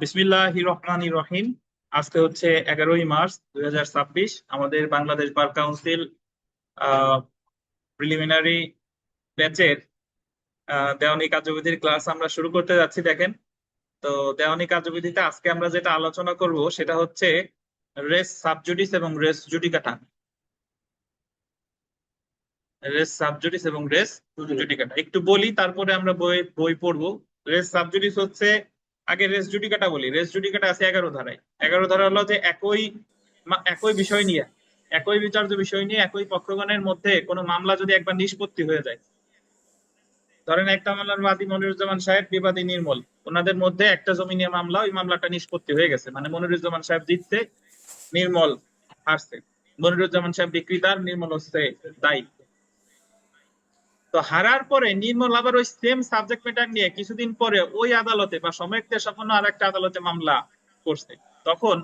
বিসমিল্লাহির রহমানির রহিম। আজকে হচ্ছে 11ই মার্চ 2026। আমাদের বাংলাদেশ বার কাউন্সিল প্রিলিমিনারি ব্যাচের দেওয়ানি কার্যবিধির ক্লাস আমরা শুরু করতে যাচ্ছি। দেখেন, তো দেওয়ানি কার্যবিধিতে আজকে আমরা যেটা আলোচনা করব সেটা হচ্ছে রেস সাবজুডিস এবং রেস জুডিকাটা। রেস সাবজুডিস এবং রেস জুডিকাটা একটু বলি, তারপরে আমরা বই বই পড়বো। রেস সাবজুডিস হচ্ছে, আগে রেস জুডিকাটা বলি। রেস জুডিকাটা আছে 11 ধারায়। 11 ধারা হলো যে একই একই বিষয় নিয়ে, একই বিচার্য বিষয় নিয়ে একই পক্ষগণের মধ্যে কোনো মামলা যদি একবার নিষ্পত্তি হয়ে যায়, ধরেন একটা মামলার বাদী মনিরুজ্জামান সাহেব, বিবাদী নির্মল, ওনাদের মধ্যে একটা জমি নিয়ে মামলা, ওই মামলাটা নিষ্পত্তি হয়ে গেছে, মানে মনিরুজ্জামান সাহেব জিতছে, নির্মল হারছে। মনিরুজ্জামান সাহেব বিক্রেতার, নির্মল হচ্ছে দায়ী। তো হারার পরে নির্মল আবার ওই সেম সাবজেক্ট ম্যাটার নিয়ে কিছুদিন পরে ওই আদালতে বা সময়ের সাপেক্ষে আর একটা আদালতে মামলা করছে। তখন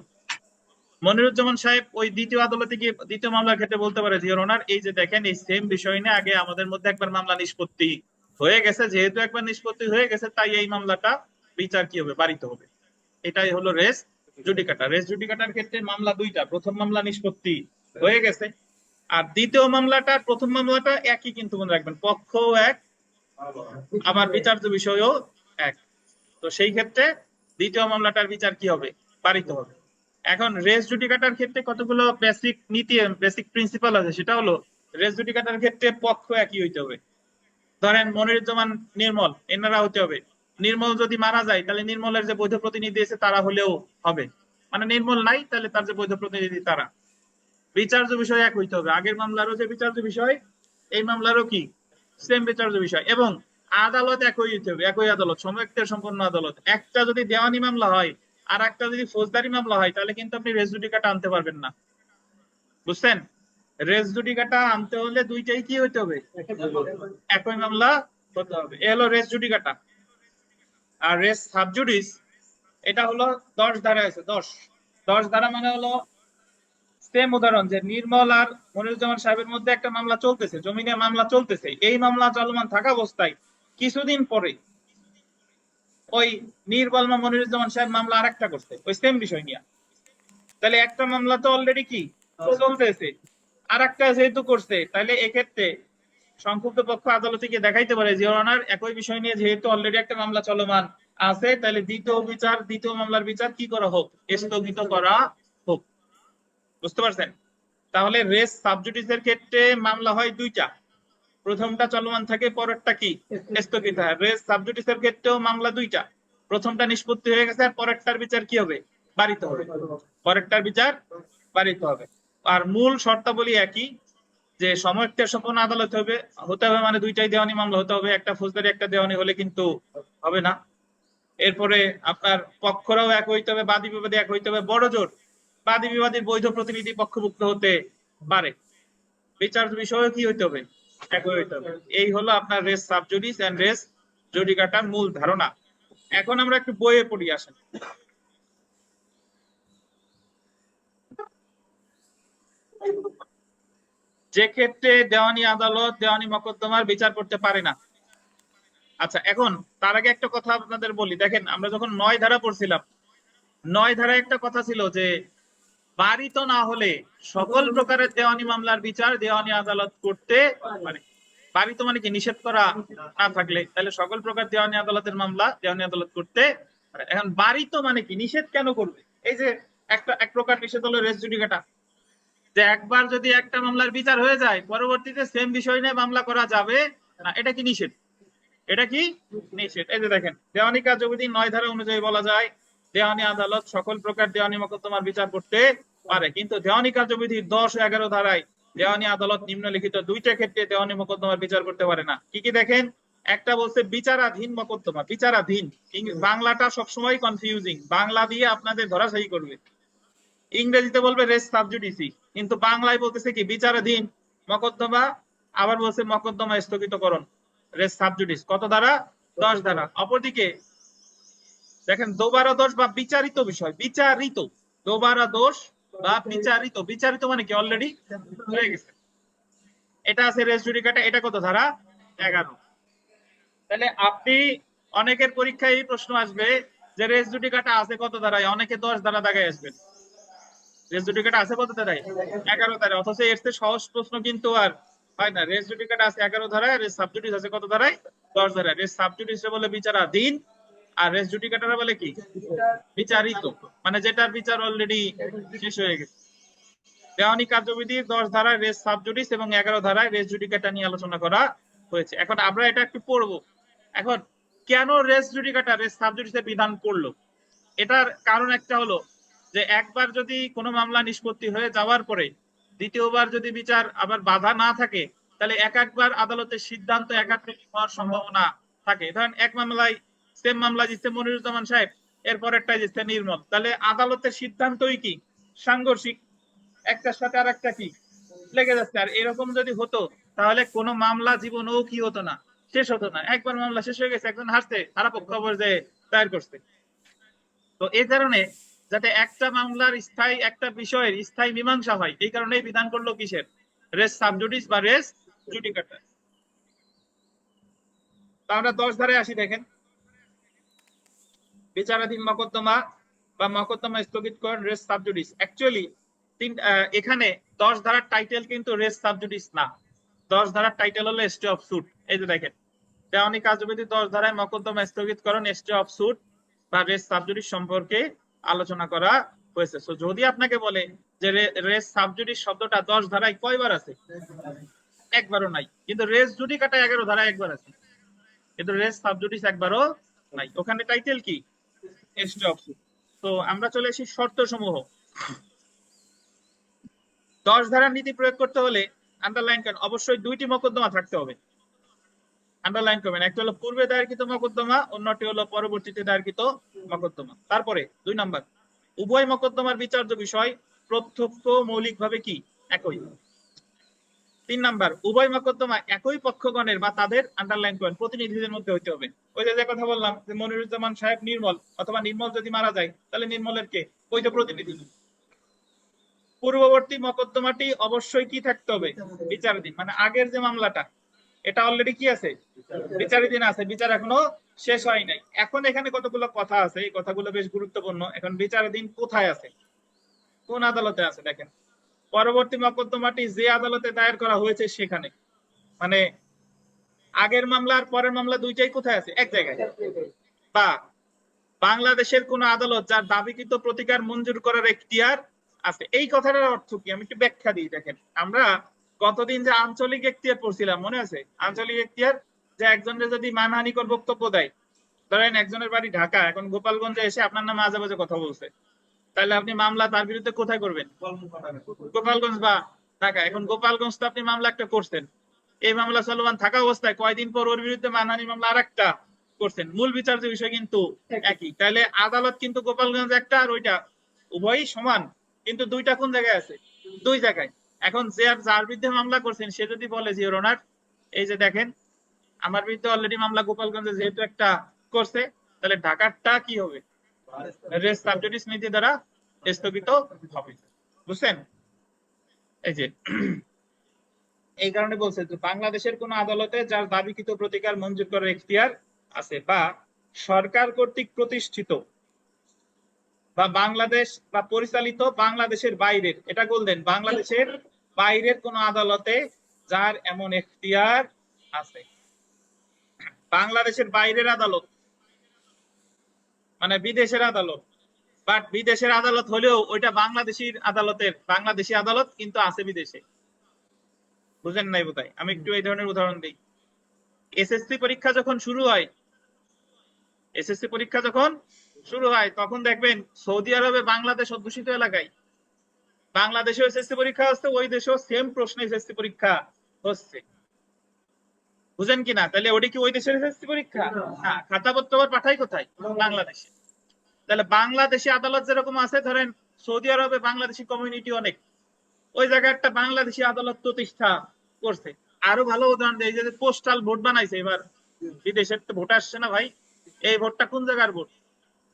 মনিরুজ্জামান সাহেব ওই দ্বিতীয় আদালতে গিয়ে দ্বিতীয় মামলার ক্ষেত্রে বলতে পারে, ইওর অনার, এই যে দেখেন, এই সেম বিষয় নিয়ে আগে আমাদের মধ্যে একবার মামলা নিষ্পত্তি হয়ে গেছে, যেহেতু একবার নিষ্পত্তি হয়ে গেছে তাই এই মামলাটা বিচার কি হবে, বাড়িতে হবে। এটাই হলো রেস জুডিকাটা। রেস জুডিকাটার ক্ষেত্রে মামলা দুইটা, প্রথম মামলা নিষ্পত্তি হয়ে গেছে, আর দ্বিতীয় মামলাটা, প্রথম মামলাটা একই, কিন্তু মনে রাখবেন পক্ষ এক, আবার বিচার্য বিষয়ও এক। তো সেই ক্ষেত্রে দ্বিতীয় মামলাটার বিচার কি হবে, পারিত হবে। এখন রেস জুডিকাটার ক্ষেত্রে কতগুলো বেসিক নীতি, বেসিক প্রিন্সিপাল আছে। সেটা হলো, রেস জুডিকাটার ক্ষেত্রে পক্ষ একই হইতে হবে। ধরেন মনিরুজ্জামান, নির্মল, এনারা হতে হবে। নির্মল যদি মারা যায় তাহলে নির্মলের যে বৈধ প্রতিনিধি আছে তারা হলেও হবে, মানে নির্মল নাই তাহলে তার যে বৈধ প্রতিনিধি তারা। বিচার্য বিষয় এক হইতে হবে, আগের মামলারও যে বিচার্য বিষয়, এই মামলারও কি সেম বিচার্য বিষয়। এবং আদালত একই হইতে হবে, একই আদালত, সময়ের সম্পন্ন আদালত। একটা যদি দেওয়ানি মামলা হয় আর একটা যদি ফৌজদারি মামলা হয়, তাহলে কিন্তু আপনি রেস জুডিকাটা আনতে পারবেন না, বুঝছেন? রেস জুডিকাটা আনতে হলে দুইটাই কি হইতে হবে, একই মামলা হতে হবে। এ হলো রেস জুডিকাটা। আর রেস সাবজুডিস, এটা হলো 10 ধারা আছে। 10 ধারা মানে হলো সেম উদাহরণ, যে নির্মল আর মনিরুজ্জামান সাহেবের মধ্যে একটা মামলা চলতেছে, জমি নিয়ে মামলা চলতেছে, এই মামলা চলমান থাকা অবস্থায় কিছুদিন পরে ওই নির্মল বা মনিরুজ্জামান সাহেব মামলা আরেকটা করছে ওই সেম বিষয় নিয়ে। তাহলে একটা মামলা তো অলরেডি কি চলতেছে, আর একটা যেহেতু করছে, তাহলে এক্ষেত্রে সংক্ষুব্ধ পক্ষ আদালতে গিয়ে দেখাইতে পারে যে ওনার একই বিষয় নিয়ে যেহেতু অলরেডি একটা মামলা চলমান আছে, তাহলে দ্বিতীয় মামলার বিচার কি করা হোক, স্থগিত করা হোক। বুঝতে পারছেন? তাহলে রেস সাবজুডিসের ক্ষেত্রে মামলা হয় দুইটা, প্রথমটা চলমান থাকে, পরেরটা কি স্থগিত হয়। রেস সাবজুডিসের ক্ষেত্রেও মামলা দুইটা, প্রথমটা নিষ্পত্তি হয়ে গেছে আর পরেরটার বিচার কি হবে, বাড়িতে হবে। পরেরটার বিচার বাড়িতে হবে। আর মূল শর্তাবলী একই, যে সময়ের সম্পন্ন আদালত হতে হবে, মানে দুইটাই দেওয়ানি মামলা হতে হবে, একটা ফৌজদারি একটা দেওয়ানি হলে কিন্তু হবে না। এরপরে আপনার পক্ষরাও এক হইতে হবে, বাদী বিবাদী এক হইতে হবে, বড় জোর বাদী বিবাদীর বৈধ প্রতিনিধি পক্ষভুক্ত হতে পারে। বিচার বিষয় কি হইতে হবে, একই হইতে হবে। এই হলো আপনার রেস সাবজুডিস এন্ড রেস জুডিকাটার মূল ধারণা। এখন আমরা একটু বইয়ে পড়ি, আসেন। যে ক্ষেত্রে দেওয়ানি আদালত দেওয়ানি মোকদ্দমার বিচার করতে পারে না। আচ্ছা, এখন তার আগে একটা কথা আপনাদের বলি। দেখেন, আমরা যখন 9 ধারা পড়ছিলাম, 9 ধারায় একটা কথা ছিল যে বারিত না হলে সকল প্রকারের দেওয়ানি মামলার বিচার দেওয়ানি আদালত করতে পারে। বারিত মানে কি, নিষেধ করা না থাকলে, তাহলে সকল প্রকার দেওয়ানি আদালতের মামলা দেওয়ানি আদালত করতে পারে। এখন বারিত মানে কি, নিষেধ কেন করবে? এই যে একটা এক প্রকার নিষেধ হলো রেস জুডিকাটা, যে একবার যদি একটা মামলার বিচার হয়ে যায় পরবর্তীতে সেম বিষয় নিয়ে মামলা করা যাবে না, এটা কি নিষেধ? এটা কি নিষেধ? এই যে দেখেন, দেওয়ানি কার্যবিধি 9 ধারা অনুযায়ী বলা যায় দেওয়ানি আদালত সকল প্রকার দেওয়ানি মোকদ্দমার বিচার করতে পারে, কিন্তু দেওয়ানি কার্যবিধির 10 ও 11 ধারায় দেওয়ানি আদালত নিম্নলিখিত দুইটা ক্ষেত্রে দেওয়ানি মোকদ্দমার বিচার করতে পারে না। কি কি দেখেন? একটা বলছে বিচারাধীন মোকদ্দমা। বিচারাধীন বাংলাটা সবসময় কনফিউজিং, বাংলা দিয়ে আপনাদের ধরাশায়ী করবে। ইংরেজিতে বলবে রেস সাবজুডিসি, কিন্তু বাংলায় বলতেছে কি, বিচারাধীন মোকদ্দমা, আবার বলছে মোকদ্দমা স্থগিতকরণ, রেস সাবজুডিস। কত ধারা? 10 ধারা। অপরদিকে দেখেন, দোবারা দোষ বা বিচারিত বিষয়, বিচারিত, দোবারা দোষ বা বিচারিত, বিচারিত মানে কি অলরেডি হয়ে গেছে, এটা আছে রেস জুডিকাটা। এটা কত ধারা? 11। তাহলে আপনি, অনেকের পরীক্ষায় এই প্রশ্ন আসবে যে রেস জুডিকাটা আছে কত ধারায়, অনেকে 10 ধারা দাগায় আসবেন। রেস জুডিকাটা আছে কত ধারায়? 11 ধারায়। অথচ এর চেয়ে সহজ প্রশ্ন কিন্তু আর হয় না। রেস জুডিকাটা আছে 11 ধারায়, রেস সাবজুডিস আছে কত ধারায়? 10 ধারায়। রেস সাবজুডিস বলে বিচারাধীন, আর রেস জুডিকাটারা বলে কি? বিচারিত, মানে যেটার বিচার অলরেডি শেষ হয়ে গেছে। দেওয়ানি কার্যবিধির 10 ধারায় রেস সাবজুডিস এবং 11 ধারায় রেস জুডিকাটা নিয়ে আলোচনা করা হয়েছে। এখন আমরা এটা একটু পড়বো। এখন কেন রেস জুডিকাটা রেস সাবজুডিসের বিধান করলো? এটার কারণ একটা হলো যে একবার যদি কোনো মামলা নিষ্পত্তি হয়ে যাওয়ার পরে দ্বিতীয়বার যদি বিচার আবার বাধা না থাকে, তাহলে একবার আদালতের সিদ্ধান্ত একাত্রিক হওয়ার সম্ভাবনা থাকে। ধরেন এক মামলায় সেম মামলা জিতছে মনিরুজ্জামান সাহেব, এরপর একটা জিতছে নির্মল, তাহলে আদালতের সিদ্ধান্তই কি সাংঘর্ষিক, একটার সাথে আর একটা কি লেগে যাচ্ছে। আর এরকম যদি হতো তাহলে কোনো মামলা জীবনেও কি হতো না, শেষ হতো না। একবার মামলা শেষ হয়ে গেছে, একজন হারছে, খারাপ পক্ষ আবার যে দায়ের করছে। তো এই কারণে যাতে একটা মামলার স্থায়ী, একটা বিষয়ের স্থায়ী মীমাংসা হয়, এই কারণেই বিধান করলো কিসের? রেস সাবজুডিস বা রেস জুডিকাটা। তা আমরা 10 ধারায় আসি। দেখেন, বিচারাধীন মকদ্দমা বা মকদ্দমা স্থগিতকরণ রেস সাবজুডিস। অ্যাকচুয়ালি এখানে 10 ধারার টাইটেল কিন্তু রেস সাবজুডিস না, 10 ধারার টাইটেল হলো স্টে অফ সুট। এই যে দেখেন, দেওয়ানি কার্যবিধি 10 ধারায় মকদ্দমা স্থগিতকরণ স্টে অফ সুট বা রেস সাবজুডিস সম্পর্কে আলোচনা করা হয়েছে। সো যদি আপনাকে বলে যে রেস সাবজুডিস শব্দটা 10 ধারায় কয়বার আছে? একবারও নাই। কিন্তু রেস জুডিকাটা 11 ধারায় একবার আছে, কিন্তু রেস সাবজুডিস একবারও নাই। ওখানে টাইটেল কি? Stay of suit. তো আমরা চলে আসি শর্ত সমূহ। 10 ধারার নীতি প্রয়োগ করতে হলে আন্ডারলাইন করেন, অবশ্যই 2টি মকদ্দমা থাকতে হবে। আন্ডারলাইন করবেন, একটা হলো পূর্বে দায়েরকৃত মকদ্দমা, অন্যটি হলো পরবর্তীতে দায়েরকৃত মকদ্দমা। তারপরে 2 নাম্বার, উভয় মকদ্দমার বিচার্য বিষয় প্রত্যক্ষ মৌলিকভাবে কি একই। 3 নাম্বার, উভয় মকদ্দমা একই পক্ষগণের বা তাদের আন্ডারলাইন করেন প্রতিনিধিদের মধ্যে হইতে হবে। ওই যে কথা বললাম যে মনিরুজ্জামান সাহেব নির্মল, অথবা নির্মল যদি মারা যায় তাহলে নির্মলের কে? ওই যে প্রতিনিধি। পূর্ববর্তী মকদ্দমাটি অবশ্যই কি থাকতে হবে? বিচারাধীন, মানে আগের যে মামলাটা এটা অলরেডি কি আছে? বিচারাধীন আছে, বিচার এখনো শেষ হয় নাই। এখন এখানে কতগুলো কথা আছে, এই কথাগুলো বেশ গুরুত্বপূর্ণ। এখন বিচারাধীন কোথায় আছে, কোন আদালতে আছে? দেখেন, পরবর্তী মকদ্দমাটি যে আদালতে দায়ের করা হয়েছে সেখানে, মানে আগের মামলা আর পরের মামলা দুইটাই কোথায় আছে? এক জায়গায়। বা বাংলাদেশের কোন আদালত যার দাবিকৃত প্রতিকার মঞ্জুর করার এখতিয়ার আছে। এই কথাটার অর্থ কি আমি একটু ব্যাখ্যা দিই। দেখেন, আমরা গতদিন যে আঞ্চলিক এখতিয়ার পড়ছিলাম মনে আছে? আঞ্চলিক এখতিয়ার যে একজনের যদি মানহানিকর বক্তব্য দেয়, ধরেন একজনের বাড়ি ঢাকা, এখন গোপালগঞ্জে এসে আপনার নামে আজে বাজে কথা বলছে, তাহলে আপনি মামলা তার বিরুদ্ধে কোথায় করবেন? গোপালগঞ্জ বা ঢাকা। এখন গোপালগঞ্জ তো আপনি মামলা একটা করছেন, এই মামলা চলমান থাকা অবস্থায় কয়দিন পর ওর বিরুদ্ধে মানহানি মামলা আরেকটা করছেন, মূল বিচার্য বিষয় কিন্তু একই। তাহলে আদালত কিন্তু গোপালগঞ্জ একটা আর ওইটা উভয়ই সমান, কিন্তু দুইটা কোন জায়গায় আছে? দুই জায়গায়। এখন যে যার বিরুদ্ধে মামলা করছেন সে যদি বলে যে ওনার এই যে দেখেন আমার বিরুদ্ধে অলরেডি মামলা গোপালগঞ্জে যেহেতু একটা করছে, তাহলে ঢাকারটা কি হবে? রেস সাবজুডিস নীতি দ্বারা স্থগিত হবে। বুঝছেন? এই যে এই কারণে বলছে যে বাংলাদেশের কোন আদালতে যার দাবিকৃত প্রতিকার মঞ্জুর করার এখতিয়ার আছে বা সরকার কর্তৃক প্রতিষ্ঠিত বা বাংলাদেশ বা পরিচালিত বাংলাদেশের বাইরের, এটা বললেন বাংলাদেশের বাইরের কোন আদালতে যার এমন এখতিয়ার আছে। বাংলাদেশের বাইরের আদালত মানে বিদেশের আদালত, বাট বিদেশের আদালত হলেও ওইটা বাংলাদেশের আদালতের বাংলাদেশি আদালত কিন্তু আছে বিদেশে। বুঝেন নাই বোধহয়, আমি একটু এই ধরনের উদাহরণ দিই। এসএসসি পরীক্ষা যখন শুরু হয়, এসএসসি পরীক্ষা যখন শুরু হয় তখন দেখবেন সৌদি আরবে বাংলাদেশ অধ্যুষিত এলাকায় বাংলাদেশেও এসএসসি পরীক্ষা হচ্ছে, ওই দেশেও সেম প্রশ্ন এসএসসি পরীক্ষা হচ্ছে। বুঝেন কিনা? তাহলে ওটা কি ওই দেশের এসএসসি পরীক্ষা? হ্যাঁ, খাতাপত্র আবার পাঠাই কোথায়? বাংলাদেশে। তাহলে বাংলাদেশি আদালত যেরকম আছে, ধরেন সৌদি আরবে বাংলাদেশি কমিউনিটি অনেক, ওই জায়গায় একটা বাংলাদেশি আদালত প্রতিষ্ঠা করছে। আরো ভালো উদাহরণ দেয়, যে পোস্টাল ভোট বানাইছে এবার, বিদেশের তো ভোট আসছে না ভাই, এই ভোটটা কোন জায়গার ভোট?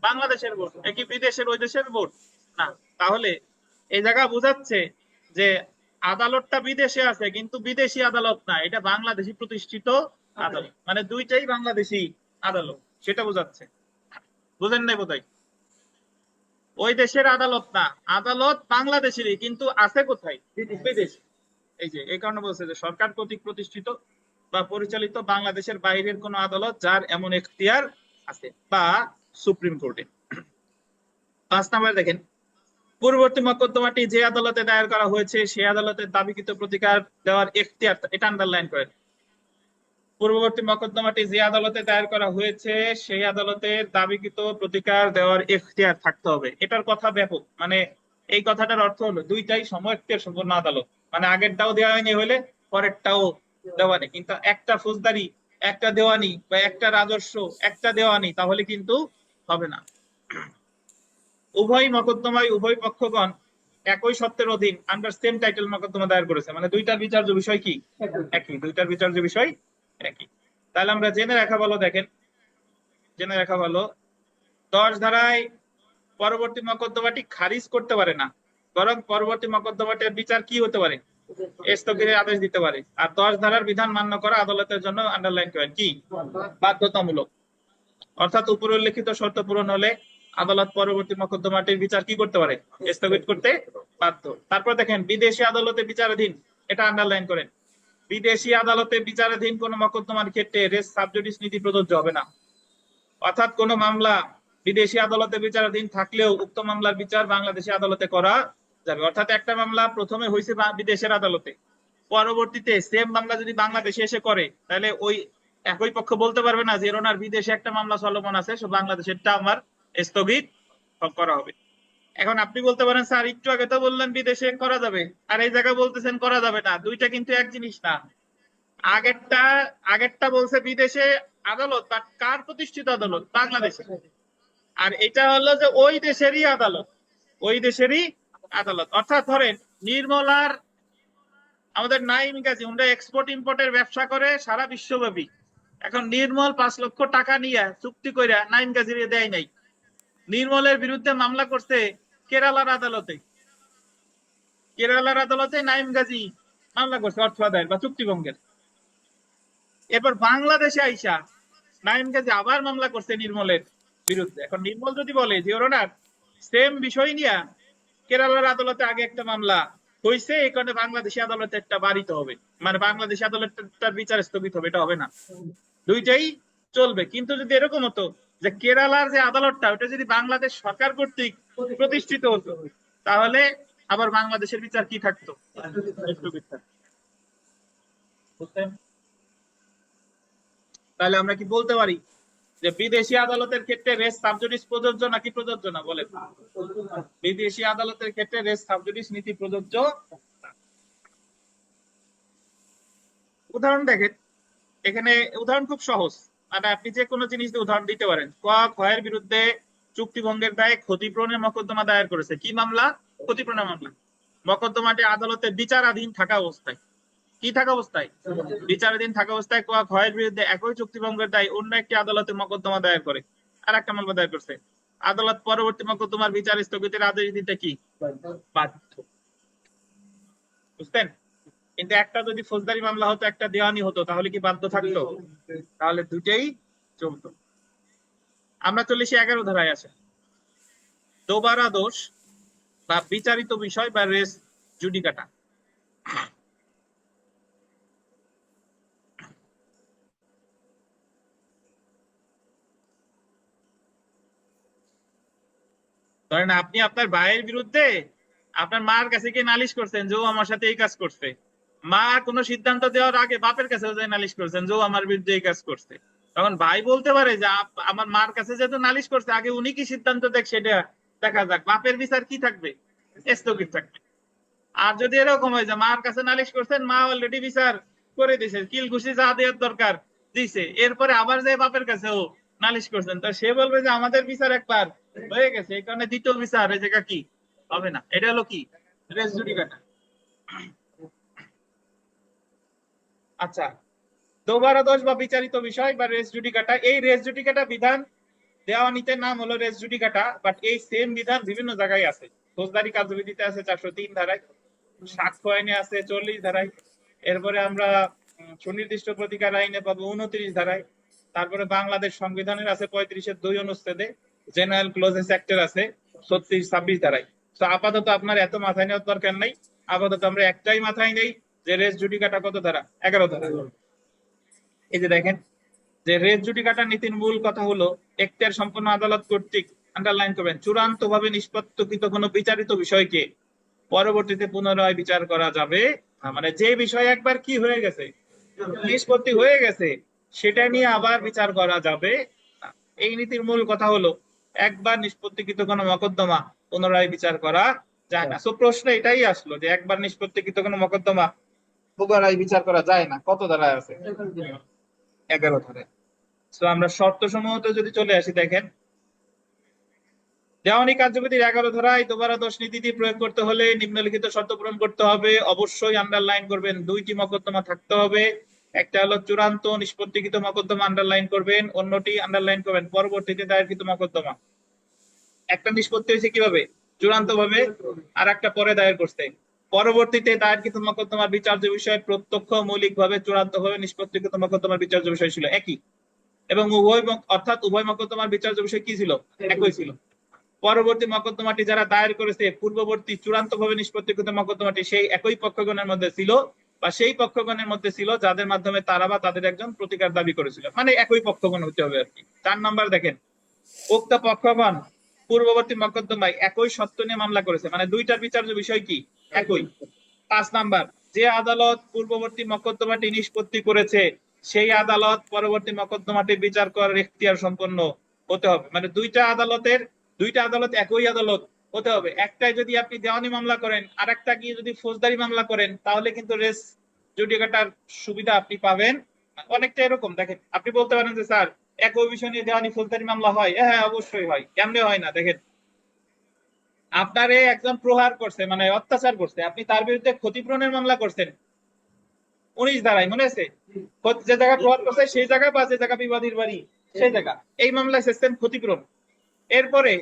বাংলাদেশের ভোট। কি বিদেশের ওই দেশের ভোট না? তাহলে এই জায়গা বোঝাচ্ছে যে আদালতটা বিদেশে আছে কিন্তু বিদেশি আদালত না, এটা বাংলাদেশি প্রতিষ্ঠিত আদালত, মানে দুইটাই বাংলাদেশি আদালত, সেটা বোঝাচ্ছে। বুঝেন নাই বোধহয়? ওই দেশের আদালত না, আদালত বাংলাদেশেরই, কিন্তু আছে কোথায়? বিদেশে। এই যে এই কারণে বলছে যে সরকার কর্তৃক প্রতিষ্ঠিত বা পরিচালিত বাংলাদেশের বাইরের কোন আদালত যার এমন এখতিয়ার আছে, বা সুপ্রিম কোর্টে। 5 নাম্বার দেখেন, পূর্ববর্তী মকদ্দমাটি যে আদালতে দায়ের করা হয়েছে সেই আদালতের দাবিকৃত প্রতিকার দেওয়ার এখতিয়ার, এটা আন্ডারলাইন করেন। পূর্ববর্তী মকদ্দমাটি যে আদালতে দায়ের করা হয়েছে সেই আদালতের দাবিকৃত প্রতিকার দেওয়ার এখতিয়ার থাকতে হবে। এটার কথা ব্যাপক, মানে এই কথাটার অর্থ হলো দুইটাই সমএখতিয়ার সম্পন্ন আদালত, মানে আগেরটাও দেওয়ানি হলে পরেরটাও দেওয়ানি, কিন্তু একটা ফৌজদারি, একটা দেওয়ানি, বা একটা রাজস্ব, একটা দেওয়ানি, তাহলে কিন্তু হবে না। উভয় মকদ্দমায় উভয় পক্ষগণ একই সত্ত্বের অধীন আন্ডার সেম টাইটেল মকদ্দমা দায়ের করেছে, মানে দুইটার বিচার্য বিষয় কি একই, দুইটার বিচার্য বিষয় একই। তাহলে আমরা জেনে রাখা ভালো, দেখেন জেনে রাখা ভালো, 10 ধারায় পরবর্তী মকদ্দমাটি খারিজ করতে পারে না, বরং পরবর্তী মকদ্দমাটির বিচার কি হতে পারে? স্থগিতের আদেশ দিতে পারে। আর 10 ধারার বিধান মান্য করা আদালতের জন্য আন্ডারলাইন করেন কি বাধ্যতামূলক। অর্থাৎ উপর উল্লেখিত শর্ত পূরণ হলে আদালত পরবর্তী মকদ্দমাটির বিচার কি করতে পারে? স্থগিত করতে বাধ্য। তারপর দেখেন, বিদেশি আদালতে বিচারাধীন, এটা আন্ডারলাইন করেন, বিদেশি আদালতে বিচারাধীন কোন মকদ্দমার ক্ষেত্রে রেস সাবজুডিস নীতি প্রযোজ্য হবে না। অর্থাৎ কোন মামলা বিদেশি আদালতে বিচারাধীন থাকলেও উক্ত মামলার বিচার বাংলাদেশি আদালতে করা যাবে। অর্থাৎ একটা মামলা প্রথমে হয়েছে বিদেশের আদালতে, পরবর্তীতে সেম মামলা যদি বাংলাদেশে এসে করে, তাহলে ওই একই পক্ষ বলতে পারবে না যে ওনার বিদেশে একটা মামলা চলমান আছে, সো বাংলাদেশেরটা আমার স্থগিত করা হবে। এখন আপনি বলতে পারেন, স্যার একটু আগে তো বললেন বিদেশে করা যাবে, আর এই জায়গায় বলতেছেন করা যাবে না, দুইটা কিন্তু এক জিনিস না। আগেরটা আগেরটা বলছে বিদেশে আদালত, বাট কার প্রতিষ্ঠিত আদালত? বাংলাদেশে। আর এটা হলো যে ওই দেশেরই আদালত, ওই দেশেরই আদালত। অর্থাৎ ধরেন নির্মলার, আমাদের নাইম গাজী, ওরা এক্সপোর্ট ইম্পোর্টের ব্যবসা করে সারা বিশ্বব্যাপী। এখন নির্মল 5 লক্ষ টাকা নিয়ে চুক্তি কইরা নাইম গাজীর দেয় নাই, নির্মলের বিরুদ্ধে মামলা করছে কেরালার আদালতে, কেরালার আদালতে নাইম গাজী মামলা করছে অর্থ আদায়ের বা চুক্তিভঙ্গের। এরপর বাংলাদেশে আইসা নাইম গাজী আবার মামলা করছে নির্মলের বিরুদ্ধে। এখন নির্মল যদি বলে যে ওনার সেম বিষয় নিয়ে কেরালার আদালতে আগে একটা মামলা হয়েছে, এই কারণে বাংলাদেশি আদালতে একটা বাড়িতে হবে, মানে বাংলাদেশি আদালতের বিচার স্থগিত হবে, এটা হবে না, দুইটাই চলবে। কিন্তু যদি এরকম হতো যে কেরালার যে আদালতটা ওটা যদি বাংলাদেশ সরকার কর্তৃক প্রতিষ্ঠিত হতো, তাহলে আবার বাংলাদেশের বিচার কি থাকতো? স্থগিত থাকতো। বুঝছেন? তাহলে আমরা কি বলতে পারি যে বিদেশি আদালতের ক্ষেত্রে রেস সাবজুডিস প্রযোজ্য নাকি প্রযোজ্য না? বলেন, বিদেশি আদালতের ক্ষেত্রে রেস সাবজুডিস নীতি প্রযোজ্য। উদাহরণ দেখেন, এখানে উদাহরণ খুব সহজ, মানে আপনি যে কোনো জিনিস দিয়ে উদাহরণ দিতে পারেন। ক ক্ষয়ের বিরুদ্ধে চুক্তিভঙ্গের দায়ে ক্ষতিপূরণের মকদ্দমা দায়ের করেছে। কি মামলা? ক্ষতিপূরণের মামলা। মকদ্দমাটি আদালতে বিচারাধীন থাকা অবস্থায়, কি থাকা অবস্থায়? বিচারাধীন থাকা অবস্থায় ক ক্ষয়ের বিরুদ্ধে একই চুক্তিভঙ্গের দায়ে অন্য একটি আদালতে মকদ্দমা দায়ের করে, আর একটা মামলা দায়ের করছে। আদালত পরবর্তী মকদ্দমার বিচার স্থগিতের আদেশ দিতে কি বাধ্য। বুঝতেন? কিন্তু একটা যদি ফৌজদারি মামলা হতো, একটা দেওয়ানি হতো, তাহলে কি বাধ্য থাকতো? তাহলে দুটেই চলতো। আমরা চলে এসে 11 ধারায় আছে, দোবারা দোষ বা বিচারিত বিষয় বা রেস জুডিকাটা। ধরেন আপনি আপনার ভাইয়ের বিরুদ্ধে আপনার মার কাছে গিয়ে নালিশ করছেন যে ও আমার সাথে এই কাজ করছে, মা কোনো সিদ্ধান্ত দেওয়ার আগে বাপের কাছে যে নালিশ করছেন যে ও আমার বিরুদ্ধে এই কাজ করছে। তখন ভাই বলতে পারে যে আমার মার কাছে যেহেতু নালিশ করছে, আগে উনি কি সিদ্ধান্ত দেখ সেটা দেখা যাক, বাপের বিচার কি থাকবে? স্থগিত থাকবে। আর যদি এরকম হয় যে মার কাছে নালিশ করছেন, মা অলরেডি বিচার করে দিছে, কিল ঘুষি যা দেওয়ার দরকার দিছে, এরপরে আবার যে বাপের কাছে ও নালিশ করছেন, তো সে বলবে যে আমাদের বিচার একবার হয়ে গেছে, এই কারণে দ্বিতীয় বিচার এই জায়গা কি হবে না। এটা হলো কি রেস জুডিকাটা। আচ্ছা, দোবারা দোষ বা বিচারিত বিষয় বা রেস জুডিকাটা, এই রেস জুডিকাটা বিধান দেওয়ানিতে নাম হলো রেস জুডিকাটা, বাট এই সেম বিধান বিভিন্ন জায়গায় আছে। ফৌজদারি কার্যবিধিতে আছে 403 ধারায়, সাক্ষ্য আইনে আছে 40 ধারায়, এরপরে আমরা সুনির্দিষ্ট প্রতিকার আইনে পাবো 29 ধারায়, তারপরে বাংলাদেশ সংবিধানের আছে 35-এর 2 অনুচ্ছেদে, জেনারেল ক্লোজেস অ্যাক্টের আছে 36-26 ধারায়। তো আপাতত আপনার এত মাথায় নেওয়ার দরকার নাই, আপাতত আমরা একটাই মাথায় নেই যে রেস জুডিকাটা কত ধারা, 11 ধারা। এই যে দেখেন যে রেস জুডিকাটা নীতির মূল কথা হলো এখতিয়ার সম্পন্ন আদালত কর্তৃক, আন্ডারলাইন করবেন, চূড়ান্ত ভাবে নিষ্পত্তিকৃত কোনো বিচারিত বিষয়কে পরবর্তীতে পুনরায় বিচার করা যাবে না। মানে যে বিষয় একবার কি হয়ে গেছে, নিষ্পত্তি হয়ে গেছে, সেটা নিয়ে আবার বিচার করা যাবে না। এই নীতির মূল কথা হলো একবার নিষ্পত্তিকৃত কোনো মকদ্দমা পুনরায় বিচার করা যায় না। তো প্রশ্ন এটাই আসলো যে একবার নিষ্পত্তিকৃত কোনো মকদ্দমা পুনরায় বিচার করা যায় না, কত ধারায় আছে? 11 ধারায়। তো আমরা শর্ত সমূহতে যদি চলে আসি, দেখেন দেওয়ানি কার্যবিধির 11 ধারায় দোবারা দোষ নীতিটি প্রয়োগ করতে হলে নিম্নলিখিত শর্ত পূরণ করতে হবে। অবশ্যই আন্ডারলাইন করবেন, 2টি মকদ্দমা থাকতে হবে। একটা হলো চূড়ান্ত নিষ্পত্তিকৃত মকদ্দমা, আন্ডারলাইন করবেন। অন্যটি আন্ডারলাইন করবেন পরবর্তীতে দায়েরকৃত মকদ্দমা। একটা নিষ্পত্তি হয়েছে কিভাবে, চূড়ান্ত ভাবে, আর একটা পরে দায়ের করতে। পরবর্তীতে দায়েরকৃত মকদ্দমার বিচার্য বিষয় প্রত্যক্ষ মৌলিকভাবে চূড়ান্ত ভাবে নিষ্পত্তিকৃত মকদ্দমার বিচার্য বিষয় ছিল একই, এবং অর্থাৎ উভয় মকদ্দমার বিচার্য বিষয় কি ছিল, একই ছিল। পরবর্তী মকদ্দমাটি যারা দায়ের করেছে পূর্ববর্তী চূড়ান্ত ভাবে নিষ্পত্তিকৃত মকদ্দমাটি সেই একই পক্ষগণের মধ্যে ছিল, বা সেই পক্ষগণের মধ্যে ছিল যাদের মাধ্যমে তারা বা তাদের একজন প্রতিকার দাবি করেছিল, মানে একই পক্ষগণ হতে হবে আর কি। 4 নাম্বার দেখেন, উক্ত পক্ষগণ পূর্ববর্তী মকদ্দমায় একই সত্য নিয়ে মামলা করেছে, মানে দুইটার বিচার্য বিষয় কি, একই। 5 নাম্বার, যে আদালত পূর্ববর্তী মকদ্দমাটি নিষ্পত্তি করেছে সেই আদালত পরবর্তী মকদ্দমাটি বিচার করার এখতিয়ার সম্পন্ন হতে হবে। মানে দুইটা আদালত একই আদালত হতে হবে। একটাই যদি আপনি দেওয়ানি মামলা করেন আর একটা কি যদি ফৌজদারি মামলা করেন, তাহলে কিন্তু রেস জুডিকাটার সুবিধা আপনি পাবেন অনেকটা এরকম। দেখেন আপনি বলতে পারেন যে স্যার একই বিষয় নিয়ে দেওয়ানি ফৌজদারি মামলা হয়, হ্যাঁ অবশ্যই হয়। কেমনে হয় না, দেখেন আপনারে একজন প্রহার করছে, মানে অত্যাচার করছে, আপনি তার বিরুদ্ধে ক্ষতিপূরণের মামলা করছেন 19 ধারায়, মনে আছে? যে জায়গা প্রহার করছে সেই জায়গা, বা যে জায়গা বিবাদীর বাড়ি সেই জায়গা, এই মামলায় চেয়েছেন ক্ষতিপূরণ। এরপরে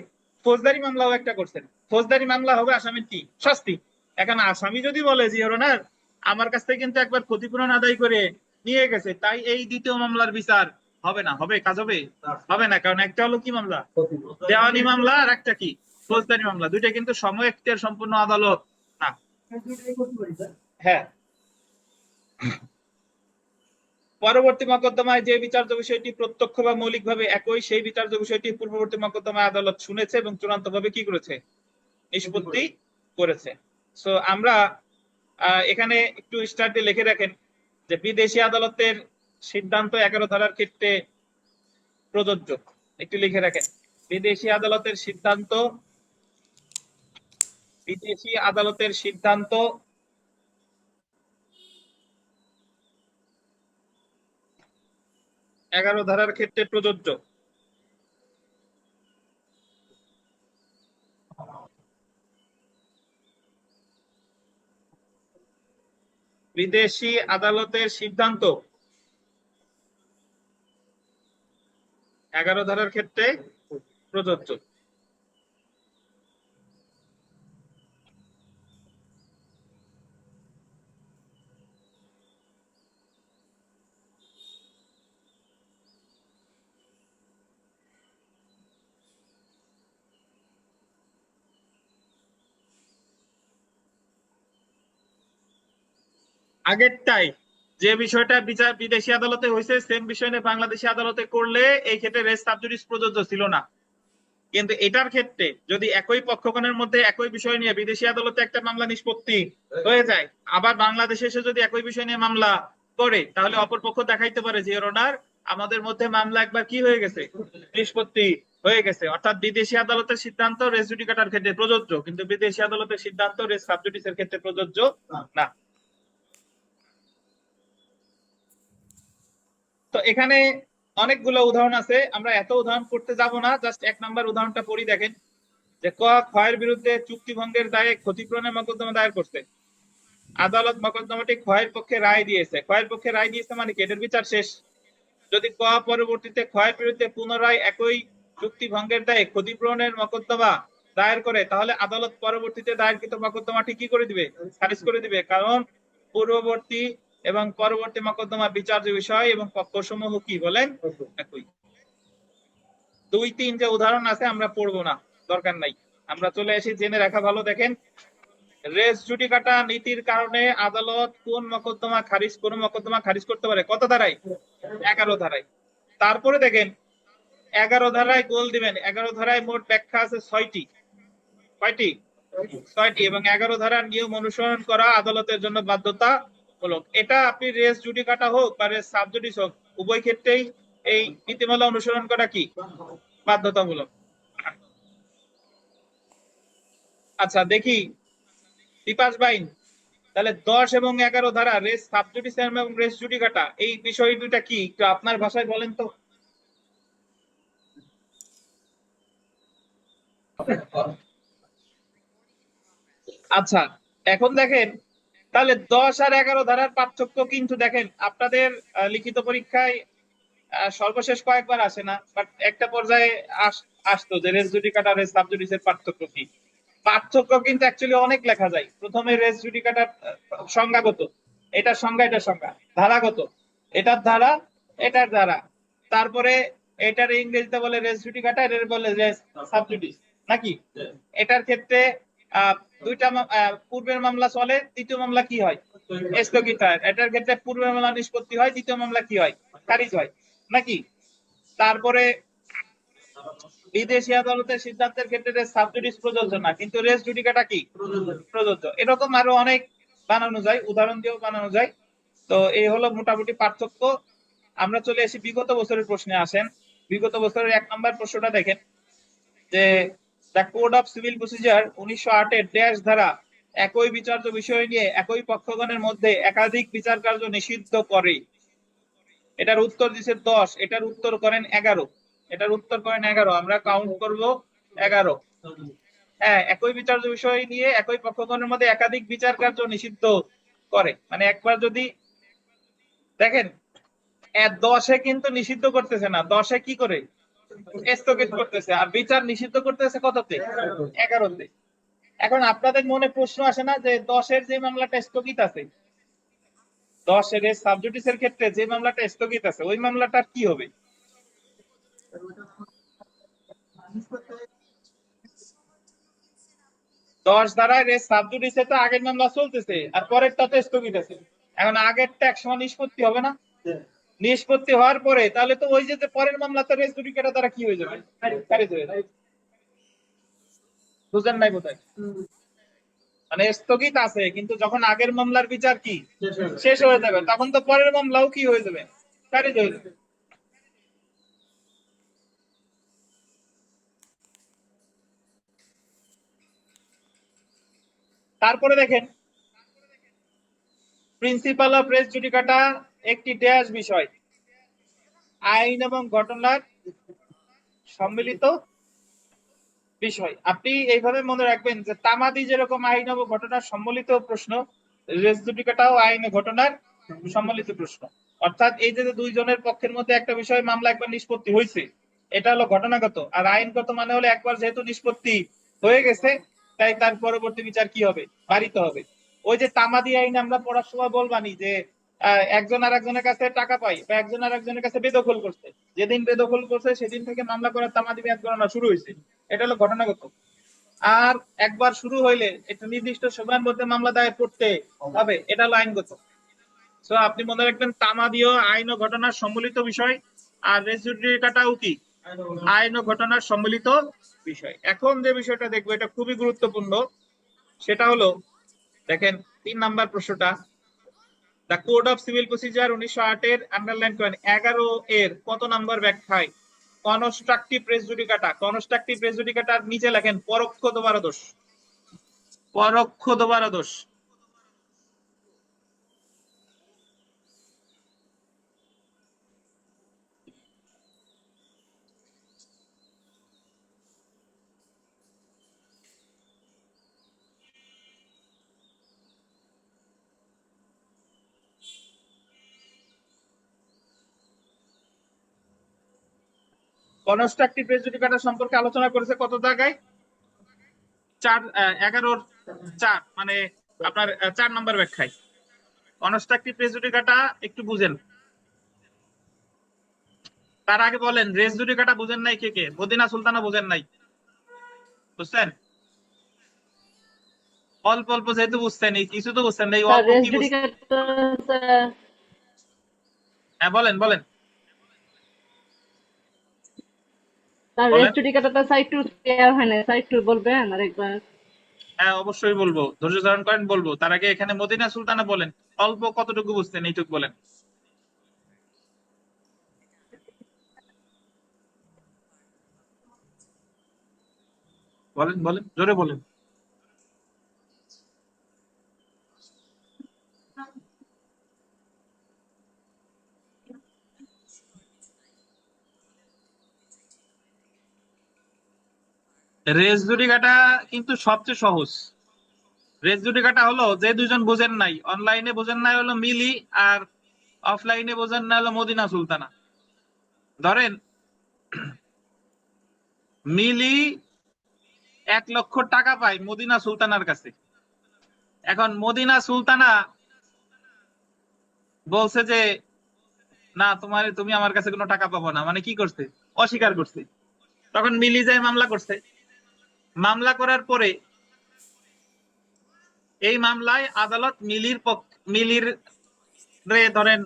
ফৌজদারি মামলাও একটা করছেন, ফৌজদারি মামলা হবে আসামির কি, শাস্তি। এখন আসামি যদি বলে যে ওনার আমার কাছ থেকে কিন্তু একবার ক্ষতিপূরণ আদায় করে নিয়ে গেছে, তাই এই দ্বিতীয় মামলার বিচার হবে না, হবে কাজ হবে, হবে না। কারণ একটা হলো কি মামলা, দেওয়ানি মামলা, আর একটা কি, ফৌজদারি মামলা। দুইটা কিন্তু সম এখতিয়ার সম্পূর্ণ আদালত না। হ্যাঁ, পরবর্তী মকদ্দমায় যে বিচার্য বিষয়টি প্রত্যক্ষ বা মৌলিকভাবে একই, সেই বিচার্য বিষয়টি পূর্ববর্তী মকদ্দমায় আদালত শুনেছে এবং চূড়ান্ত ভাবে কি করেছে, নিষ্পত্তি করেছে। সো আমরা এখানে একটু স্টার্টে লিখে রাখেন যে বিদেশি আদালতের সিদ্ধান্ত 11 ধারার ক্ষেত্রে প্রযোজ্য। একটু লিখে রাখেন, বিদেশি আদালতের সিদ্ধান্ত, বিদেশি আদালতের সিদ্ধান্ত 11 ধারার ক্ষেত্রে প্রযোজ্য। বিদেশি আদালতের সিদ্ধান্ত 11 ধারার ক্ষেত্রে প্রযোজ্য। আগেরটাই যে বিষয়টা বিচার বিদেশি আদালতে হয়েছে, সেম বিষয় নিয়ে বাংলাদেশি আদালতে করলে এই ক্ষেত্রে রেস সাবজুডিস প্রযোজ্য ছিল না। কিন্তু এটার ক্ষেত্রে যদি একই পক্ষগণের মধ্যে একই বিষয় নিয়ে বিদেশি আদালতে একটা মামলা নিষ্পত্তি হয়ে যায়, আবার বাংলাদেশে এসে যদি একই বিষয় নিয়ে মামলা করে, তাহলে অপরপক্ষ দেখাইতে পারে যে ওনার আমাদের মধ্যে মামলা একবার কি হয়ে গেছে, নিষ্পত্তি হয়ে গেছে। অর্থাৎ বিদেশি আদালতের সিদ্ধান্ত রেস জুডিকাটার ক্ষেত্রে প্রযোজ্য, কিন্তু বিদেশি আদালতের সিদ্ধান্ত রেস সাবজুডিসের ক্ষেত্রে প্রযোজ্য না। তো এখানে অনেকগুলো উদাহরণ আছে, আমরা এত উদাহরণ করতে যাব না, জাস্ট 1 নাম্বার উদাহরণটা পড়ি। দেখেন যে ক্ষয়ের বিরুদ্ধে চুক্তি ভঙ্গের দায়ে ক্ষতিপূরণের মকদ্দমা দায়ের করছে, আদালত মকদ্দমাটি ক্ষয়ের পক্ষে রায় দিয়েছে। ক্ষয়ের পক্ষে রায় দিয়েছে মানে কি, এটার বিচার শেষ। যদি পরবর্তীতে ক্ষয়ের বিরুদ্ধে পুনরায় একই চুক্তি ভঙ্গের দায়ে ক্ষতিপূরণের মকদ্দমা দায়ের করে, তাহলে আদালত পরবর্তীতে দায়েরকৃত মকদ্দমাটি কি করে দিবে, খারিজ করে দিবে। কারণ পূর্ববর্তী এবং পরবর্তী মকদ্দমার বিচার্য বিষয় এবং পক্ষসমূহ কি বলেন, একই। দুই তিন যে উদাহরণ আছে আমরা পড়বো না, দরকার নাই, আমরা চলে আসি জেনে রাখা ভালো। দেখেন, রেস জুডিকাটা নীতির কারণে আদালত কোন মোকদ্দমা খারিজ করতে পারে, কত ধারায়? 11 ধারায়। তারপরে দেখেন 11 ধারায় গোল দিবেন, 11 ধারায় মোট ব্যাখ্যা আছে 6টি। কয়টি? 6টি। এবং 11 ধারার নিয়ম অনুসরণ করা আদালতের জন্য বাধ্যতামূলক। এটা আপনি রেস জুডিকাটা হোক বা রেস সাবজুডিস হোক, উভয় ক্ষেত্রেই এই নীতিমালা অনুসরণ করা কি বাধ্যতামূলক। আচ্ছা দেখি বিপাশ বাইন, তাহলে 10 এবং 11 ধারা রেস সাবজুডিস এবং রেস জুডিকাটা, এই বিষয় দুইটা কি একটু আপনার ভাষায় বলেন তো। আচ্ছা এখন দেখেন, তাহলে 10 আর 11 ধারার পার্থক্য কিন্তু দেখেন আপনাদের লিখিত পরীক্ষায় সর্বশেষ কয়েকবার আসে না, বাট একটা পর্যায়ে আসতো যে রেস জুডিকাটা রেস সাবজুডিসের পার্থক্য কি। পার্থক্য কিন্তু অ্যাকচুয়ালি অনেক লেখা যায়। প্রথমে রেস জুডিকাটার সংজ্ঞাগত, এটার সংজ্ঞা এটার সংজ্ঞা, ধারাগত, এটার ধারা এটার ধারা, তারপরে এটার ইংরেজিতে বলে রেস জুডিকাটা, এটার বলে রেস সাবজুডিস, নাকি? এটার ক্ষেত্রে দুইটা পূর্বের মামলা চলে, দ্বিতীয় মামলা কি হয়? স্থগিত হয়। এটার ক্ষেত্রে পূর্বের মামলা নিষ্পত্তি হয়, দ্বিতীয় মামলা কি হয়? খারিজ হয়, নাকি? তারপরে বিদেশি আদালতের সিদ্ধান্তের ক্ষেত্রে রেস সাবজুডিস প্রযোজ্য না, কিন্তু রেস জুডিকাটা কি প্রযোজ্য। এরকম আরো অনেক বানানো যায়, উদাহরণ দিয়েও বানানো যায়। তো এই হলো মোটামুটি পার্থক্য। আমরা চলে আসি বিগত বছরের প্রশ্নে। আসেন বিগত বছরের 1 নম্বর প্রশ্নটা দেখেন, যে the code of civil procedure 1908 এর ড্যাশ ধারা একই বিচার্য বিষয় নিয়ে একই পক্ষগণের মধ্যে একাধিক বিচার কার্য নিষিদ্ধ করে। এটার উত্তর দিছে 10, এটার উত্তর করেন 11, এটার উত্তর করেন 11, আমরা কাউন্ট করব 11। হ্যাঁ, একই বিচার্য বিষয় নিয়ে একই পক্ষগণের মধ্যে একাধিক বিচার কার্য নিষিদ্ধ করে, মানে একবার যদি দেখেন 10-এ কিন্তু নিষিদ্ধ করতেছে না, 10-এ কি করে স্থগিত করতেছে, আর বিচার নিষিদ্ধ করতেছে কততে? 11-তে। এখন আপনাদের মনে প্রশ্ন আসে না যে 10-এর যে মামলাটা স্থগিত আছে, 10-এর সাবজুডিসের ক্ষেত্রে যে মামলাটা স্থগিত আছে, ওই মামলাটার কি হবে? 10 ধারায় রেস সাবজুডিসে তো আগের মামলা চলতেছে আর পরেরটা তো স্থগিত আছে। এখন আগেরটা একসময় নিষ্পত্তি হবে না? নিষ্পত্তি হওয়ার পরে তাহলে তো ওই যে পরের মামলাতে রেস জুডিকেটা দ্বারা কি হয়ে যাবে? খারিজ হয়ে যাবে। বুঝেন নাই বোধহয়? মানে স্থগিত আছে, কিন্তু যখন আগের মামলার বিচার কি শেষ হয়ে যাবে, তখন তো পরের মামলাও কি হয়ে যাবে? খারিজ হয়ে যাবে। তারপরে দেখেন, প্রিন্সিপাল অফ রেস জুডিকাটা একটি ড্যাশ বিষয়, আইন এবং ঘটনার সম্মিলিত বিষয়। আপনি এইভাবে মনে রাখবেন যে তামাদি যেরকম আইন ও ঘটনার সম্মিলিত প্রশ্ন, রেস জুডিকাটাও আইন ও ঘটনার সম্মিলিত প্রশ্ন। অর্থাৎ এই যে দুইজনের পক্ষের মধ্যে একটা বিষয় মামলা একবার নিষ্পত্তি হয়েছে, এটা হলো ঘটনাগত। আর আইনগত মানে হলো একবার যেহেতু নিষ্পত্তি হয়ে গেছে, তাই তার পরবর্তী বিচার কি হবে? বাড়িতে হবে। ওই যে তামাদি আইন আমরা পড়ার সময় বলবানি যে একজন আর একজনের কাছে টাকা পাই, বা একজন আর একজনের কাছে বেদখল করছে, যেদিন বেদখল করছে সেদিন থেকে মামলা করার তামাদি মেয়াদ গণনা শুরু হয়েছে, এটা হলো ঘটনাগত। আর একবার শুরু হইলে একটা নির্দিষ্ট সময়ের মধ্যে মামলা দায়ের করতে হবে, এটা হলো আইনগত। তো আপনি মনে রাখবেন তামাদিও আইন ও ঘটনার সম্মিলিত বিষয়, আর রেস জুডিকাটাও কি আইন ও ঘটনার সম্মিলিত বিষয়। এখন যে বিষয়টা দেখবো এটা খুবই গুরুত্বপূর্ণ, সেটা হলো দেখেন 3 নাম্বার প্রশ্নটা, the code of civil procedure 1908 এর আন্ডারলাইন করেন 11 এর কত নাম্বার ব্যাখ্যায় constructive race judicata, constructive race জুডিকাটার নিচে লেখেন পরোক্ষ দোষারোপ, পরোক্ষ দোষারোপ। কনস্ট্রাকটিভ রেস জুডিকাটা সম্পর্কে আলোচনা করেছে কত জায়গায়? 11-4, মানে আপনার 4 নম্বর ব্যাখ্যায়। কনস্ট্রাকটিভ রেস জুডিকাটা একটু বুঝেন। তার আগে বলেন রেস জুডিকাটা বুঝেন নাই কে কে? মদিনা সুলতানা বুঝেন নাই, বুঝছেন? অল্প অল্প যেহেতু বুঝছেন, এই কিছু তো বুঝছেন না, এই স্যার অল্প রেস কি বুঝছেন? জুডিকাটা স্যার, হ্যাঁ বলেন বলেন স্যার রেস বলেন। জুডিকাটা সাইড টু ক্লিয়ার হয় না, সাইড টু বলবেন আরেকবার? হ্যাঁ অবশ্যই বলবো, ধৈর্য ধারণ করেন বলবো। তার আগে এখানে মদিনা সুলতানা বলেন, অল্প কতটুকু বুঝছেন এইটুকু বলেন, বলেন বলেন জোরে বলেন। রেস জুডিকাটা কিন্তু সবচেয়ে সহজ। রেস জুডিকাটা হলো যে দুজন বোঝেন নাই, অনলাইনে বোঝেন নাই হলো মিলি, আর অফলাইনে বোঝেন না হলো মদিনা সুলতানা। ধরেন মিলি 1 লক্ষ টাকা পায় মদিনা সুলতানার কাছে। এখন মদিনা সুলতানা বলছে যে না, তুমি আমার কাছে কোনো টাকা পাবো না, মানে কি করছে, অস্বীকার করছে। তখন মিলি যায় মামলা করছে। মামলা করার পরে এই মামলায় আদালত মিলির রে ধরেন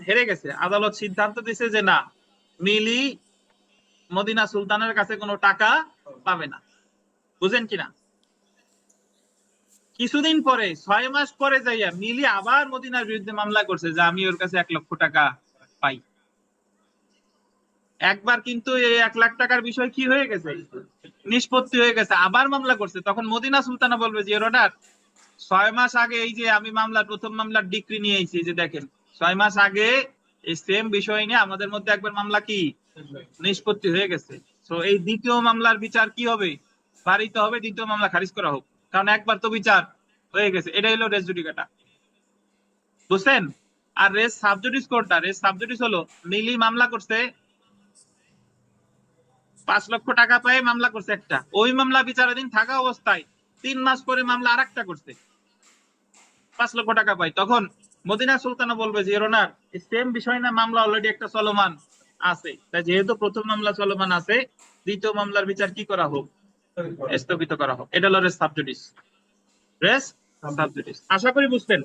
হেরে গেছে। আদালত সিদ্ধান্ত দিছে যে না, মিলি মদিনা সুলতানের কাছে কোনো টাকা পাবে না। বুঝেন কিনা? কিছুদিন পরে 6 মাস পরে যাইয়া মিলি আবার মদিনার বিরুদ্ধে মামলা করছে যে আমি ওর কাছে 1 লক্ষ টাকা পাই। একবার কিন্তু এই 1 লাখ টাকার বিষয় কি হয়ে গেছে, নিষ্পত্তি হয়ে গেছে। আবার মামলা করছে, তখন মদিনা সুলতানা বলবে যে অর্ডার 6 মাস আগে এই যে আমি প্রথম মামলার ডিক্রি নিয়ে এসেছি, যে দেখেন 6 মাস আগে এই সেম বিষয় নিয়ে আমাদের মধ্যে একবার মামলা কি নিষ্পত্তি হয়ে গেছে। তো এই দ্বিতীয় মামলার বিচার কি হবে, পারিত হবে, দ্বিতীয় মামলা খারিজ করা হোক, কারণ একবার তো বিচার হয়ে গেছে। এটা হলো রেস জুডিকাটা, বুঝছেন? আর রেস সাবজুডিস কোনটা? রেস সাবজুডিস হলো মিলি মামলা করছে 5 লক্ষ টাকা পায়, মামলা করছে একটা, ওই মামলা বিচারাধীন থাকা অবস্থায় 3 মাস পরে মামলা আরেকটা করছে, 5 লক্ষ টাকা পায়। তখন মদিনা সুলতানা বলবে যে ওনার সেম বিষয় না, মামলা অলরেডি একটা চলমান আছে, তাই যেহেতু প্রথম মামলা চলমান আছে, দ্বিতীয় মামলার বিচার কি করা হোক, স্থগিত করা হোক। এটা হলো রেস সাবজুডিস। রেস সাবজুডিস, আশা করি বুঝতেন।